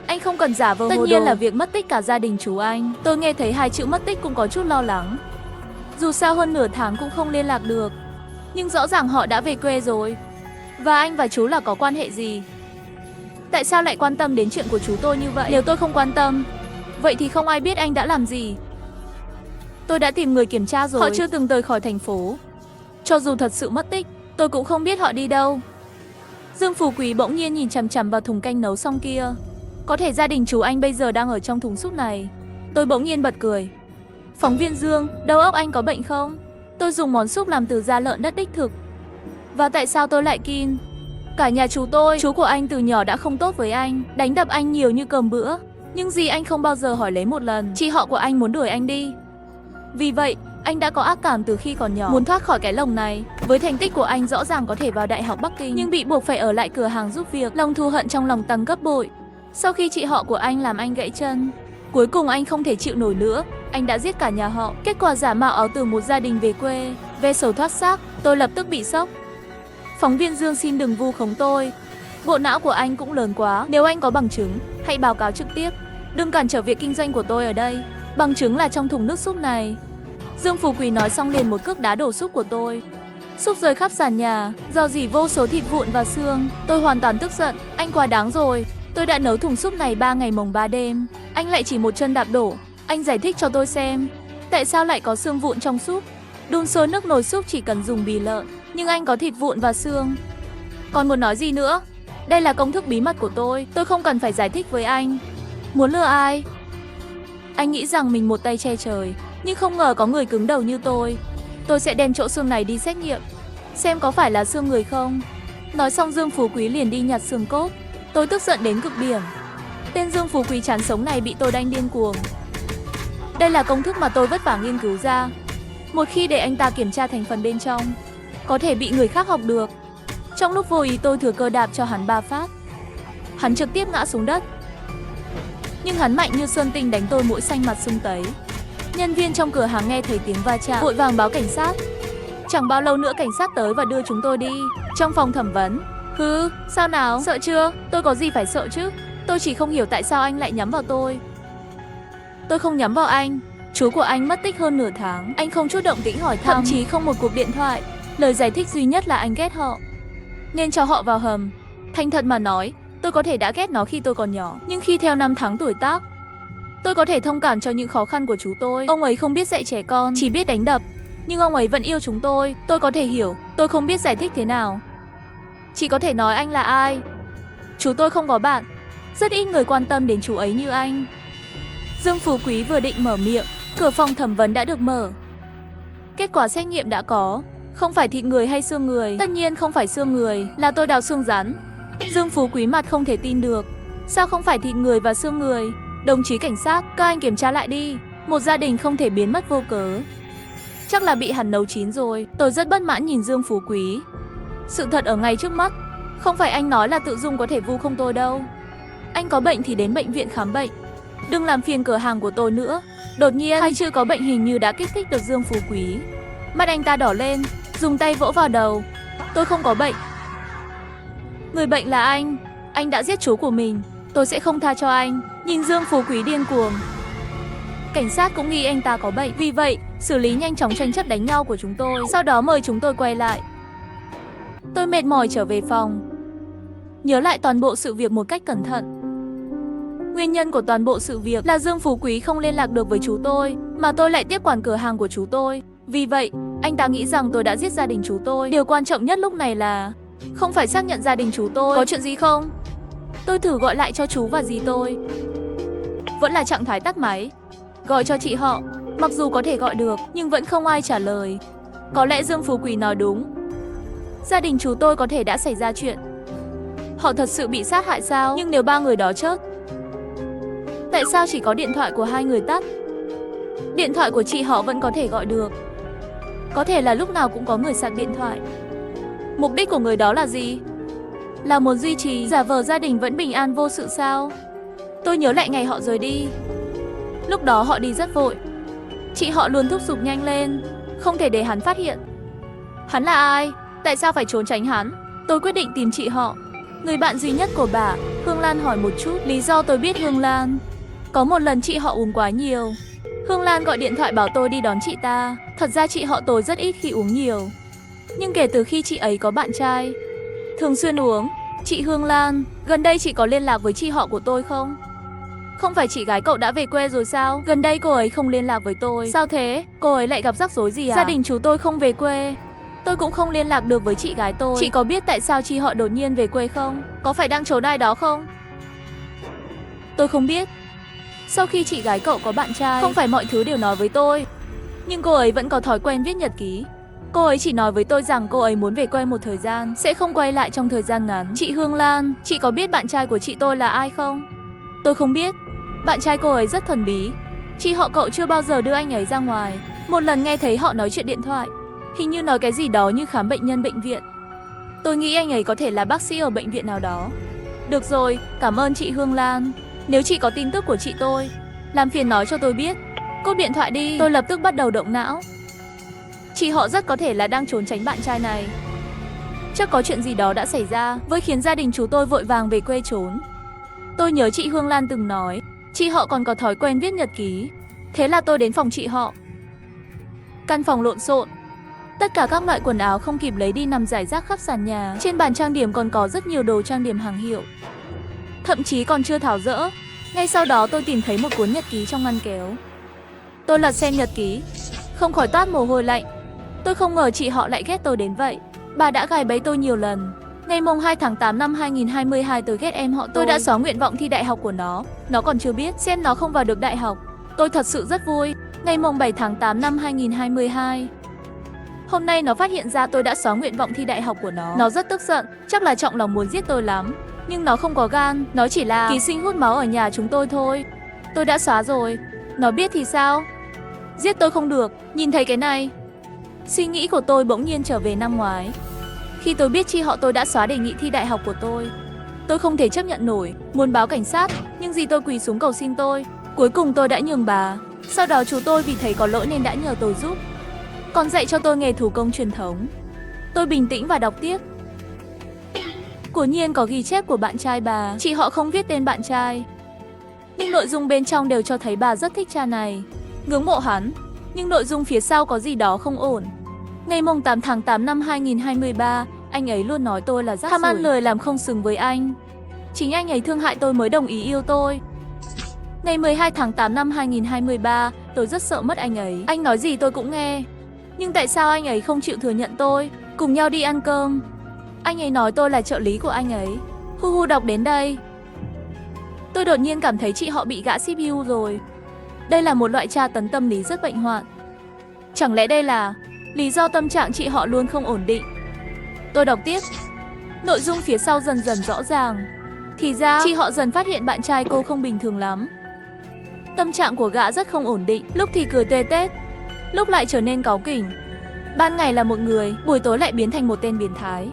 Anh không cần giả vờ hồ đồ. Tất nhiên là việc mất tích cả gia đình chú anh. Tôi nghe thấy 2 chữ mất tích cũng có chút lo lắng. Dù sao hơn nửa tháng cũng không liên lạc được, nhưng rõ ràng họ đã về quê rồi. Và anh và chú là có quan hệ gì? Tại sao lại quan tâm đến chuyện của chú tôi như vậy? Nếu tôi không quan tâm, vậy thì không ai biết anh đã làm gì. Tôi đã tìm người kiểm tra rồi, họ chưa từng rời khỏi thành phố. Cho dù thật sự mất tích, tôi cũng không biết họ đi đâu. Dương Phú Quý bỗng nhiên nhìn chằm chằm vào thùng canh nấu xong kia. Có thể gia đình chú anh bây giờ đang ở trong thùng súp này. Tôi bỗng nhiên bật cười. Phóng viên Dương, đầu óc anh có bệnh không? Tôi dùng món súp làm từ da lợn đất đích thực. Và tại sao tôi lại kin? Cả nhà chú tôi, chú của anh từ nhỏ đã không tốt với anh, đánh đập anh nhiều như cơm bữa. Nhưng gì anh không bao giờ hỏi lấy một lần. Chị họ của anh muốn đuổi anh đi. Vì vậy, anh đã có ác cảm từ khi còn nhỏ, muốn thoát khỏi cái lồng này. Với thành tích của anh rõ ràng có thể vào Đại học Bắc Kinh, nhưng bị buộc phải ở lại cửa hàng giúp việc. Lòng thù hận trong lòng tăng gấp bội. Sau khi chị họ của anh làm anh gãy chân, cuối cùng anh không thể chịu nổi nữa, anh đã giết cả nhà họ. Kết quả giả mạo áo từ một gia đình về quê, ve sầu thoát xác. Tôi lập tức bị sốc. Phóng viên Dương, xin đừng vu khống tôi. Bộ não của anh cũng lớn quá. Nếu anh có bằng chứng, hãy báo cáo trực tiếp. Đừng cản trở việc kinh doanh của tôi ở đây. Bằng chứng là trong thùng nước súp này. Dương Phú Quý nói xong liền một cước đá đổ súp của tôi. Súp rơi khắp sàn nhà, rò rỉ vô số thịt vụn và xương. Tôi hoàn toàn tức giận. Anh quá đáng rồi. Tôi đã nấu thùng súp này 3 ngày mồng 3 đêm. Anh lại chỉ một chân đạp đổ. Anh giải thích cho tôi xem, tại sao lại có xương vụn trong súp. Đun sôi nước nồi súp chỉ cần dùng bì lợn, nhưng anh có thịt vụn và xương. Còn muốn nói gì nữa? Đây là công thức bí mật của tôi không cần phải giải thích với anh. Muốn lừa ai? Anh nghĩ rằng mình một tay che trời, nhưng không ngờ có người cứng đầu như tôi. Tôi sẽ đem chỗ xương này đi xét nghiệm, xem có phải là xương người không. Nói xong Dương Phú Quý liền đi nhặt xương cốt. Tôi tức giận đến cực điểm. Tên Dương Phú Quý chán sống này bị tôi đánh điên cuồng. Đây là công thức mà tôi vất vả nghiên cứu ra. Một khi để anh ta kiểm tra thành phần bên trong, có thể bị người khác học được. Trong lúc vô ý tôi thừa cơ đạp cho hắn 3 phát. Hắn trực tiếp ngã xuống đất. Nhưng hắn mạnh như sơn tinh đánh tôi mũi xanh mặt sưng tấy. Nhân viên trong cửa hàng nghe thấy tiếng va chạm, vội vàng báo cảnh sát. Chẳng bao lâu nữa cảnh sát tới và đưa chúng tôi đi. Trong phòng thẩm vấn. Hứ, sao nào, sợ chưa? Tôi có gì phải sợ chứ? Tôi chỉ không hiểu tại sao anh lại nhắm vào tôi. Tôi không nhắm vào anh. Chú của anh mất tích hơn nửa tháng. Anh không chút động tĩnh hỏi thăm, thậm chí không một cuộc điện thoại. Lời giải thích duy nhất là anh ghét họ, nên cho họ vào hầm. Thành thật mà nói, tôi có thể đã ghét nó khi tôi còn nhỏ, nhưng khi theo năm tháng tuổi tác, tôi có thể thông cảm cho những khó khăn của chú tôi. Ông ấy không biết dạy trẻ con, chỉ biết đánh đập, nhưng ông ấy vẫn yêu chúng tôi. Tôi có thể hiểu, tôi không biết giải thích thế nào. Chỉ có thể nói anh là ai. Chú tôi không có bạn, rất ít người quan tâm đến chú ấy như anh. Dương Phú Quý vừa định mở miệng, cửa phòng thẩm vấn đã được mở. Kết quả xét nghiệm đã có. Không phải thịt người hay xương người. Tất nhiên không phải xương người, là tôi đào xương rắn. Dương Phú Quý mặt không thể tin được. Sao không phải thịt người và xương người? Đồng chí cảnh sát, các anh kiểm tra lại đi. Một gia đình không thể biến mất vô cớ. Chắc là bị hắn nấu chín rồi. Tôi rất bất mãn nhìn Dương Phú Quý. Sự thật ở ngay trước mắt. Không phải anh nói là tự dung có thể vu không tôi đâu. Anh có bệnh thì đến bệnh viện khám bệnh. Đừng làm phiền cửa hàng của tôi nữa. Đột nhiên, hai chữ có bệnh hình như đã kích thích được Dương Phú Quý. Mắt anh ta đỏ lên, dùng tay vỗ vào đầu. Tôi không có bệnh. Người bệnh là anh đã giết chú của mình. Tôi sẽ không tha cho anh. Nhìn Dương Phú Quý điên cuồng. Cảnh sát cũng nghi anh ta có bệnh. Vì vậy, xử lý nhanh chóng tranh chấp đánh nhau của chúng tôi. Sau đó mời chúng tôi quay lại. Tôi mệt mỏi trở về phòng. Nhớ lại toàn bộ sự việc một cách cẩn thận. Nguyên nhân của toàn bộ sự việc là Dương Phú Quý không liên lạc được với chú tôi, mà tôi lại tiếp quản cửa hàng của chú tôi. Vì vậy, anh ta nghĩ rằng tôi đã giết gia đình chú tôi. Điều quan trọng nhất lúc này là không phải xác nhận gia đình chú tôi có chuyện gì không. Tôi thử gọi lại cho chú và dì tôi. Vẫn là trạng thái tắt máy. Gọi cho chị họ, mặc dù có thể gọi được nhưng vẫn không ai trả lời. Có lẽ Dương Phú Quý nói đúng. Gia đình chú tôi có thể đã xảy ra chuyện. Họ thật sự bị sát hại sao? Nhưng nếu ba người đó chết, tại sao chỉ có điện thoại của hai người tắt? Điện thoại của chị họ vẫn có thể gọi được. Có thể là lúc nào cũng có người sạc điện thoại. Mục đích của người đó là gì? Là muốn duy trì, giả vờ gia đình vẫn bình an vô sự sao? Tôi nhớ lại ngày họ rời đi. Lúc đó họ đi rất vội. Chị họ luôn thúc giục nhanh lên, không thể để hắn phát hiện. Hắn là ai? Tại sao phải trốn tránh hắn? Tôi quyết định tìm chị họ. Người bạn duy nhất của bà, Hương Lan hỏi một chút. Lý do tôi biết Hương Lan. Có một lần chị họ uống quá nhiều. Hương Lan gọi điện thoại bảo tôi đi đón chị ta. Thật ra chị họ tôi rất ít khi uống nhiều. Nhưng kể từ khi chị ấy có bạn trai, thường xuyên uống. Chị Hương Lan, gần đây chị có liên lạc với chị họ của tôi không? Không phải chị gái cậu đã về quê rồi sao? Gần đây cô ấy không liên lạc với tôi. Sao thế? Cô ấy lại gặp rắc rối gì à? Gia đình chú tôi không về quê. Tôi cũng không liên lạc được với chị gái tôi. Chị có biết tại sao chị họ đột nhiên về quê không? Có phải đang trốn ai đó không? Tôi không biết. Sau khi chị gái cậu có bạn trai, không phải mọi thứ đều nói với tôi. Nhưng cô ấy vẫn có thói quen viết nhật ký. Cô ấy chỉ nói với tôi rằng cô ấy muốn về quê một thời gian, sẽ không quay lại trong thời gian ngắn. Chị Hương Lan, chị có biết bạn trai của chị tôi là ai không? Tôi không biết. Bạn trai cô ấy rất thần bí. Chị họ cậu chưa bao giờ đưa anh ấy ra ngoài. Một lần nghe thấy họ nói chuyện điện thoại, hình như nói cái gì đó như khám bệnh nhân bệnh viện. Tôi nghĩ anh ấy có thể là bác sĩ ở bệnh viện nào đó. Được rồi, cảm ơn chị Hương Lan. Nếu chị có tin tức của chị tôi, làm phiền nói cho tôi biết. Cúp điện thoại đi. Tôi lập tức bắt đầu động não. Chị họ rất có thể là đang trốn tránh bạn trai này. Chắc có chuyện gì đó đã xảy ra với khiến gia đình chú tôi vội vàng về quê trốn. Tôi nhớ chị Hương Lan từng nói chị họ còn có thói quen viết nhật ký. Thế là tôi đến phòng chị họ. Căn phòng lộn xộn. Tất cả các loại quần áo không kịp lấy đi nằm rải rác khắp sàn nhà. Trên bàn trang điểm còn có rất nhiều đồ trang điểm hàng hiệu, thậm chí còn chưa tháo dỡ. Ngay sau đó tôi tìm thấy một cuốn nhật ký trong ngăn kéo. Tôi lật xem nhật ký, không khỏi toát mồ hôi lạnh. Tôi không ngờ chị họ lại ghét tôi đến vậy. Bà đã gài bẫy tôi nhiều lần. Ngày mùng 2 tháng 8 năm 2022 tôi ghét em họ tôi đã xóa nguyện vọng thi đại học của nó. Nó còn chưa biết xem nó không vào được đại học. Tôi thật sự rất vui. Ngày mùng 7 tháng 8 năm 2022. Hôm nay nó phát hiện ra tôi đã xóa nguyện vọng thi đại học của nó. Nó rất tức giận, chắc là trọng lòng muốn giết tôi lắm. Nhưng nó không có gan, nó chỉ là ký sinh hút máu ở nhà chúng tôi thôi. Tôi đã xóa rồi. Nó biết thì sao? Giết tôi không được. Nhìn thấy cái này, suy nghĩ của tôi bỗng nhiên trở về năm ngoái. Khi tôi biết chị họ tôi đã xóa đề nghị thi đại học của tôi không thể chấp nhận nổi, muốn báo cảnh sát, nhưng dì tôi quỳ xuống cầu xin tôi. Cuối cùng tôi đã nhường bà. Sau đó chú tôi vì thấy có lỗi nên đã nhờ tôi giúp, còn dạy cho tôi nghề thủ công truyền thống. Tôi bình tĩnh và đọc tiếp. Quả nhiên có ghi chép của bạn trai bà. Chị họ không viết tên bạn trai, nhưng nội dung bên trong đều cho thấy bà rất thích cha này, ngưỡng mộ hắn. Nhưng nội dung phía sau có gì đó không ổn. Ngày mùng 8 tháng 8 năm 2023, anh ấy luôn nói tôi là rác rưởi, tham ăn lười làm không xứng với anh. Chính anh ấy thương hại tôi mới đồng ý yêu tôi. Ngày 12 tháng 8 năm 2023, tôi rất sợ mất anh ấy. Anh nói gì tôi cũng nghe. Nhưng tại sao anh ấy không chịu thừa nhận tôi? Cùng nhau đi ăn cơm. Anh ấy nói tôi là trợ lý của anh ấy. Hu đọc đến đây. Tôi đột nhiên cảm thấy chị họ bị gã CPU rồi. Đây là một loại tra tấn tâm lý rất bệnh hoạn. Chẳng lẽ đây là Lý do tâm trạng chị họ luôn không ổn định. Tôi đọc tiếp. Nội dung phía sau dần dần rõ ràng. Thì ra, chị họ dần phát hiện bạn trai cô không bình thường lắm. Tâm trạng của gã rất không ổn định, lúc thì cười tê tét, lúc lại trở nên cáu kỉnh. Ban ngày là một người, buổi tối lại biến thành một tên biến thái.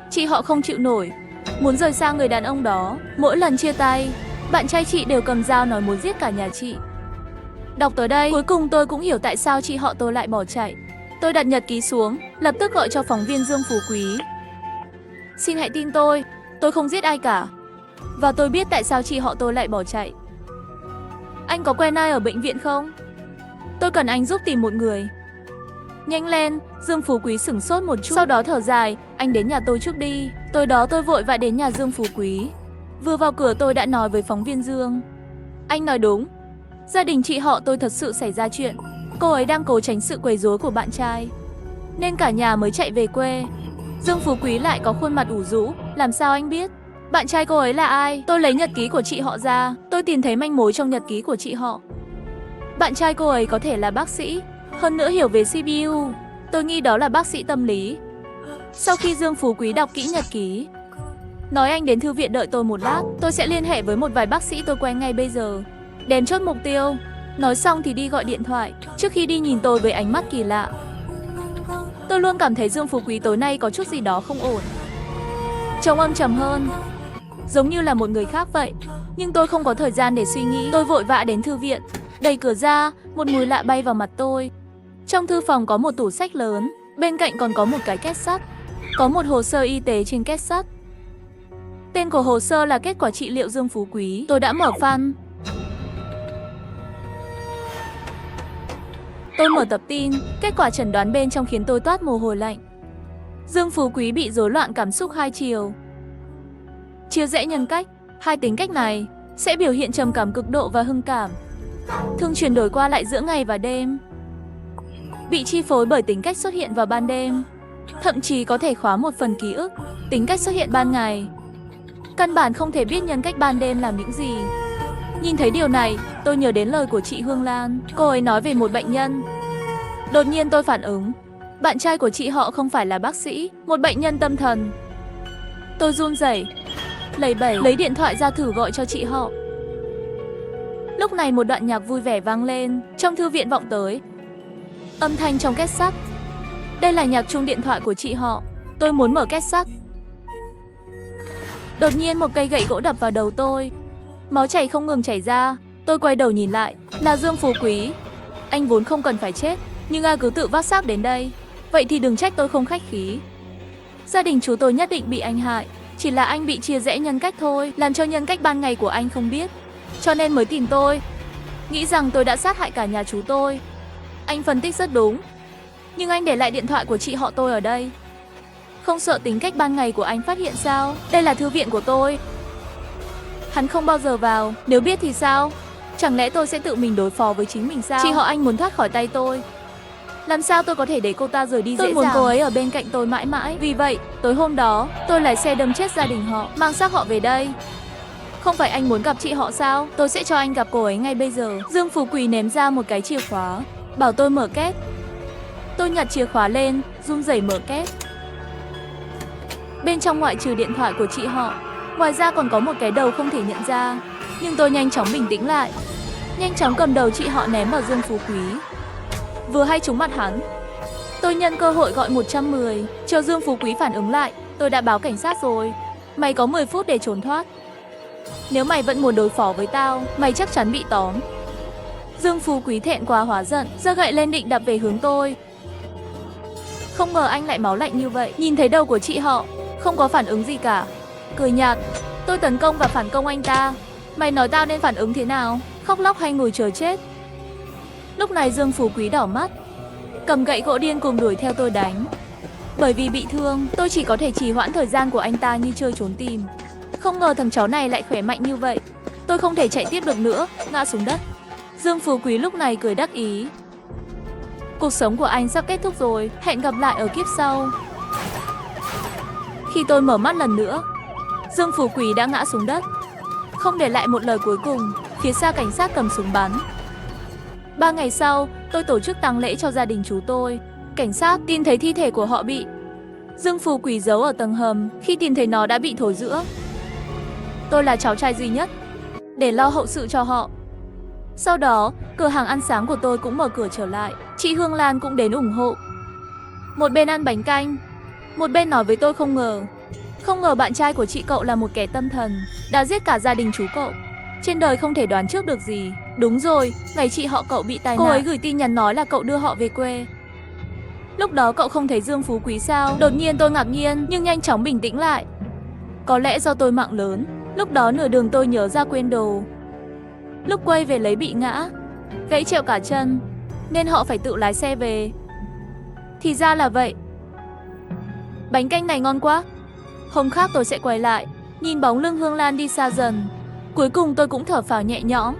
Chị họ không chịu nổi, muốn rời xa người đàn ông đó. Mỗi lần chia tay, bạn trai chị đều cầm dao nói muốn giết cả nhà chị. Đọc tới đây, cuối cùng tôi cũng hiểu tại sao chị họ tôi lại bỏ chạy. Tôi đặt nhật ký xuống, lập tức gọi cho phóng viên Dương Phú Quý. Xin hãy tin tôi không giết ai cả. Và tôi biết tại sao chị họ tôi lại bỏ chạy. Anh có quen ai ở bệnh viện không? Tôi cần anh giúp tìm một người. Nhanh lên, Dương Phú Quý sửng sốt một chút, sau đó thở dài, anh đến nhà tôi trước đi. Tối đó tôi vội vã đến nhà Dương Phú Quý. Vừa vào cửa tôi đã nói với phóng viên Dương. Anh nói đúng, gia đình chị họ tôi thật sự xảy ra chuyện. Cô ấy đang cố tránh sự quấy rối của bạn trai, nên cả nhà mới chạy về quê. Dương Phú Quý lại có khuôn mặt ủ rũ. Làm sao anh biết? Bạn trai cô ấy là ai? Tôi lấy nhật ký của chị họ ra. Tôi tìm thấy manh mối trong nhật ký của chị họ. Bạn trai cô ấy có thể là bác sĩ, hơn nữa hiểu về CPU. Tôi nghi đó là bác sĩ tâm lý. Sau khi Dương Phú Quý đọc kỹ nhật ký, nói anh đến thư viện đợi tôi một lát, tôi sẽ liên hệ với một vài bác sĩ tôi quen ngay bây giờ. Đến chốt mục tiêu. Nói xong thì đi gọi điện thoại. Trước khi đi nhìn tôi với ánh mắt kỳ lạ. Tôi luôn cảm thấy Dương Phú Quý tối nay có chút gì đó không ổn. Trông âm trầm hơn, giống như là một người khác vậy. Nhưng tôi không có thời gian để suy nghĩ. Tôi vội vã đến thư viện. Đẩy cửa ra, một mùi lạ bay vào mặt tôi. Trong thư phòng có một tủ sách lớn, bên cạnh còn có một cái két sắt. Có một hồ sơ y tế trên két sắt. Tên của hồ sơ là kết quả trị liệu Dương Phú Quý. Tôi đã mở fan. Tôi mở tập tin, kết quả chẩn đoán bên trong khiến tôi toát mồ hôi lạnh. Dương Phú Quý bị rối loạn cảm xúc hai chiều. Chia rẽ nhân cách. Hai tính cách này sẽ biểu hiện trầm cảm cực độ và hưng cảm, thường chuyển đổi qua lại giữa ngày và đêm. Bị chi phối bởi tính cách xuất hiện vào ban đêm, thậm chí có thể khóa một phần ký ức. Tính cách xuất hiện ban ngày, căn bản không thể biết nhân cách ban đêm làm những gì. Nhìn thấy điều này, tôi nhớ đến lời của chị Hương Lan. Cô ấy nói về một bệnh nhân. Đột nhiên tôi phản ứng. Bạn trai của chị họ không phải là bác sĩ, một bệnh nhân tâm thần. Tôi run rẩy, lẩy bẩy lấy điện thoại ra thử gọi cho chị họ. Lúc này một đoạn nhạc vui vẻ vang lên, trong thư viện vọng tới. Âm thanh trong két sắt. Đây là nhạc chuông điện thoại của chị họ. Tôi muốn mở két sắt. Đột nhiên một cây gậy gỗ đập vào đầu tôi. Máu chảy không ngừng chảy ra. Tôi quay đầu nhìn lại, là Dương Phú Quý. Anh vốn không cần phải chết, nhưng ai cứ tự vác xác đến đây. Vậy thì đừng trách tôi không khách khí. Gia đình chú tôi nhất định bị anh hại. Chỉ là anh bị chia rẽ nhân cách thôi, làm cho nhân cách ban ngày của anh không biết, cho nên mới tìm tôi, nghĩ rằng tôi đã sát hại cả nhà chú tôi. Anh phân tích rất đúng. Nhưng anh để lại điện thoại của chị họ tôi ở đây. Không sợ tính cách ban ngày của anh phát hiện sao? Đây là thư viện của tôi. Hắn không bao giờ vào, nếu biết thì sao? Chẳng lẽ tôi sẽ tự mình đối phó với chính mình sao? Chị họ anh muốn thoát khỏi tay tôi. Làm sao tôi có thể để cô ta rời đi dễ dàng? Tôi muốn cô ấy ở bên cạnh tôi mãi mãi. Vì vậy, tối hôm đó, tôi lái xe đâm chết gia đình họ, mang xác họ về đây. Không phải anh muốn gặp chị họ sao? Tôi sẽ cho anh gặp cô ấy ngay bây giờ. Dương Phú Quý ném ra một cái chìa khóa, bảo tôi mở két. Tôi nhặt chìa khóa lên, run rẩy mở két. Bên trong ngoại trừ điện thoại của chị họ, ngoài ra còn có một cái đầu không thể nhận ra. Nhưng tôi nhanh chóng bình tĩnh lại, nhanh chóng cầm đầu chị họ ném vào Dương Phú Quý. Vừa hay trúng mặt hắn, tôi nhân cơ hội gọi 110. Chờ Dương Phú Quý phản ứng lại, tôi đã báo cảnh sát rồi. Mày có 10 phút để trốn thoát. Nếu mày vẫn muốn đối phó với tao, mày chắc chắn bị tóm. Dương Phú Quý thẹn quá hóa giận, giơ gậy lên định đập về hướng tôi. Không ngờ anh lại máu lạnh như vậy. Nhìn thấy đầu của chị họ, không có phản ứng gì cả, cười nhạt. Tôi tấn công và phản công anh ta. Mày nói tao nên phản ứng thế nào? Khóc lóc hay ngồi chờ chết? Lúc này Dương Phú Quý đỏ mắt, cầm gậy gỗ điên cuồng đuổi theo tôi đánh. Bởi vì bị thương, tôi chỉ có thể trì hoãn thời gian của anh ta như chơi trốn tìm. Không ngờ thằng cháu này lại khỏe mạnh như vậy. Tôi không thể chạy tiếp được nữa, ngã xuống đất. Dương Phú Quý lúc này cười đắc ý. Cuộc sống của anh sắp kết thúc rồi, hẹn gặp lại ở kiếp sau. Khi tôi mở mắt lần nữa, Dương Phú Quý đã ngã xuống đất, không để lại một lời cuối cùng. Phía xa cảnh sát cầm súng bắn. 3 ngày sau, tôi tổ chức tang lễ cho gia đình chú tôi. Cảnh sát tìm thấy thi thể của họ bị dương phù quỷ giấu ở tầng hầm, khi tìm thấy nó đã bị thối rữa. Tôi là cháu trai duy nhất để lo hậu sự cho họ. Sau đó, cửa hàng ăn sáng của tôi cũng mở cửa trở lại. Chị Hương Lan cũng đến ủng hộ. Một bên ăn bánh canh, một bên nói với tôi không ngờ bạn trai của chị cậu là một kẻ tâm thần, đã giết cả gia đình chú cậu. Trên đời không thể đoán trước được gì. Đúng rồi, ngày chị họ cậu bị tai nạn, cô ấy gửi tin nhắn nói là cậu đưa họ về quê. Lúc đó cậu không thấy Dương Phú Quý sao? Đột nhiên tôi ngạc nhiên nhưng nhanh chóng bình tĩnh lại. Có lẽ do tôi mạng lớn, lúc đó nửa đường tôi nhớ ra quên đồ. Lúc quay về lấy bị ngã, gãy trẹo cả chân, nên họ phải tự lái xe về. Thì ra là vậy. Bánh canh này ngon quá. Hôm khác tôi sẽ quay lại. Nhìn bóng lưng Hương Lan đi xa dần, cuối cùng tôi cũng thở phào nhẹ nhõm.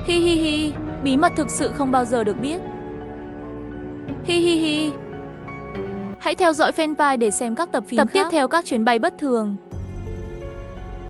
Hi hi hi, bí mật thực sự không bao giờ được biết. Hi hi hi. Hãy theo dõi fanpage để xem các tập phim khác tiếp theo các chuyến bay bất thường.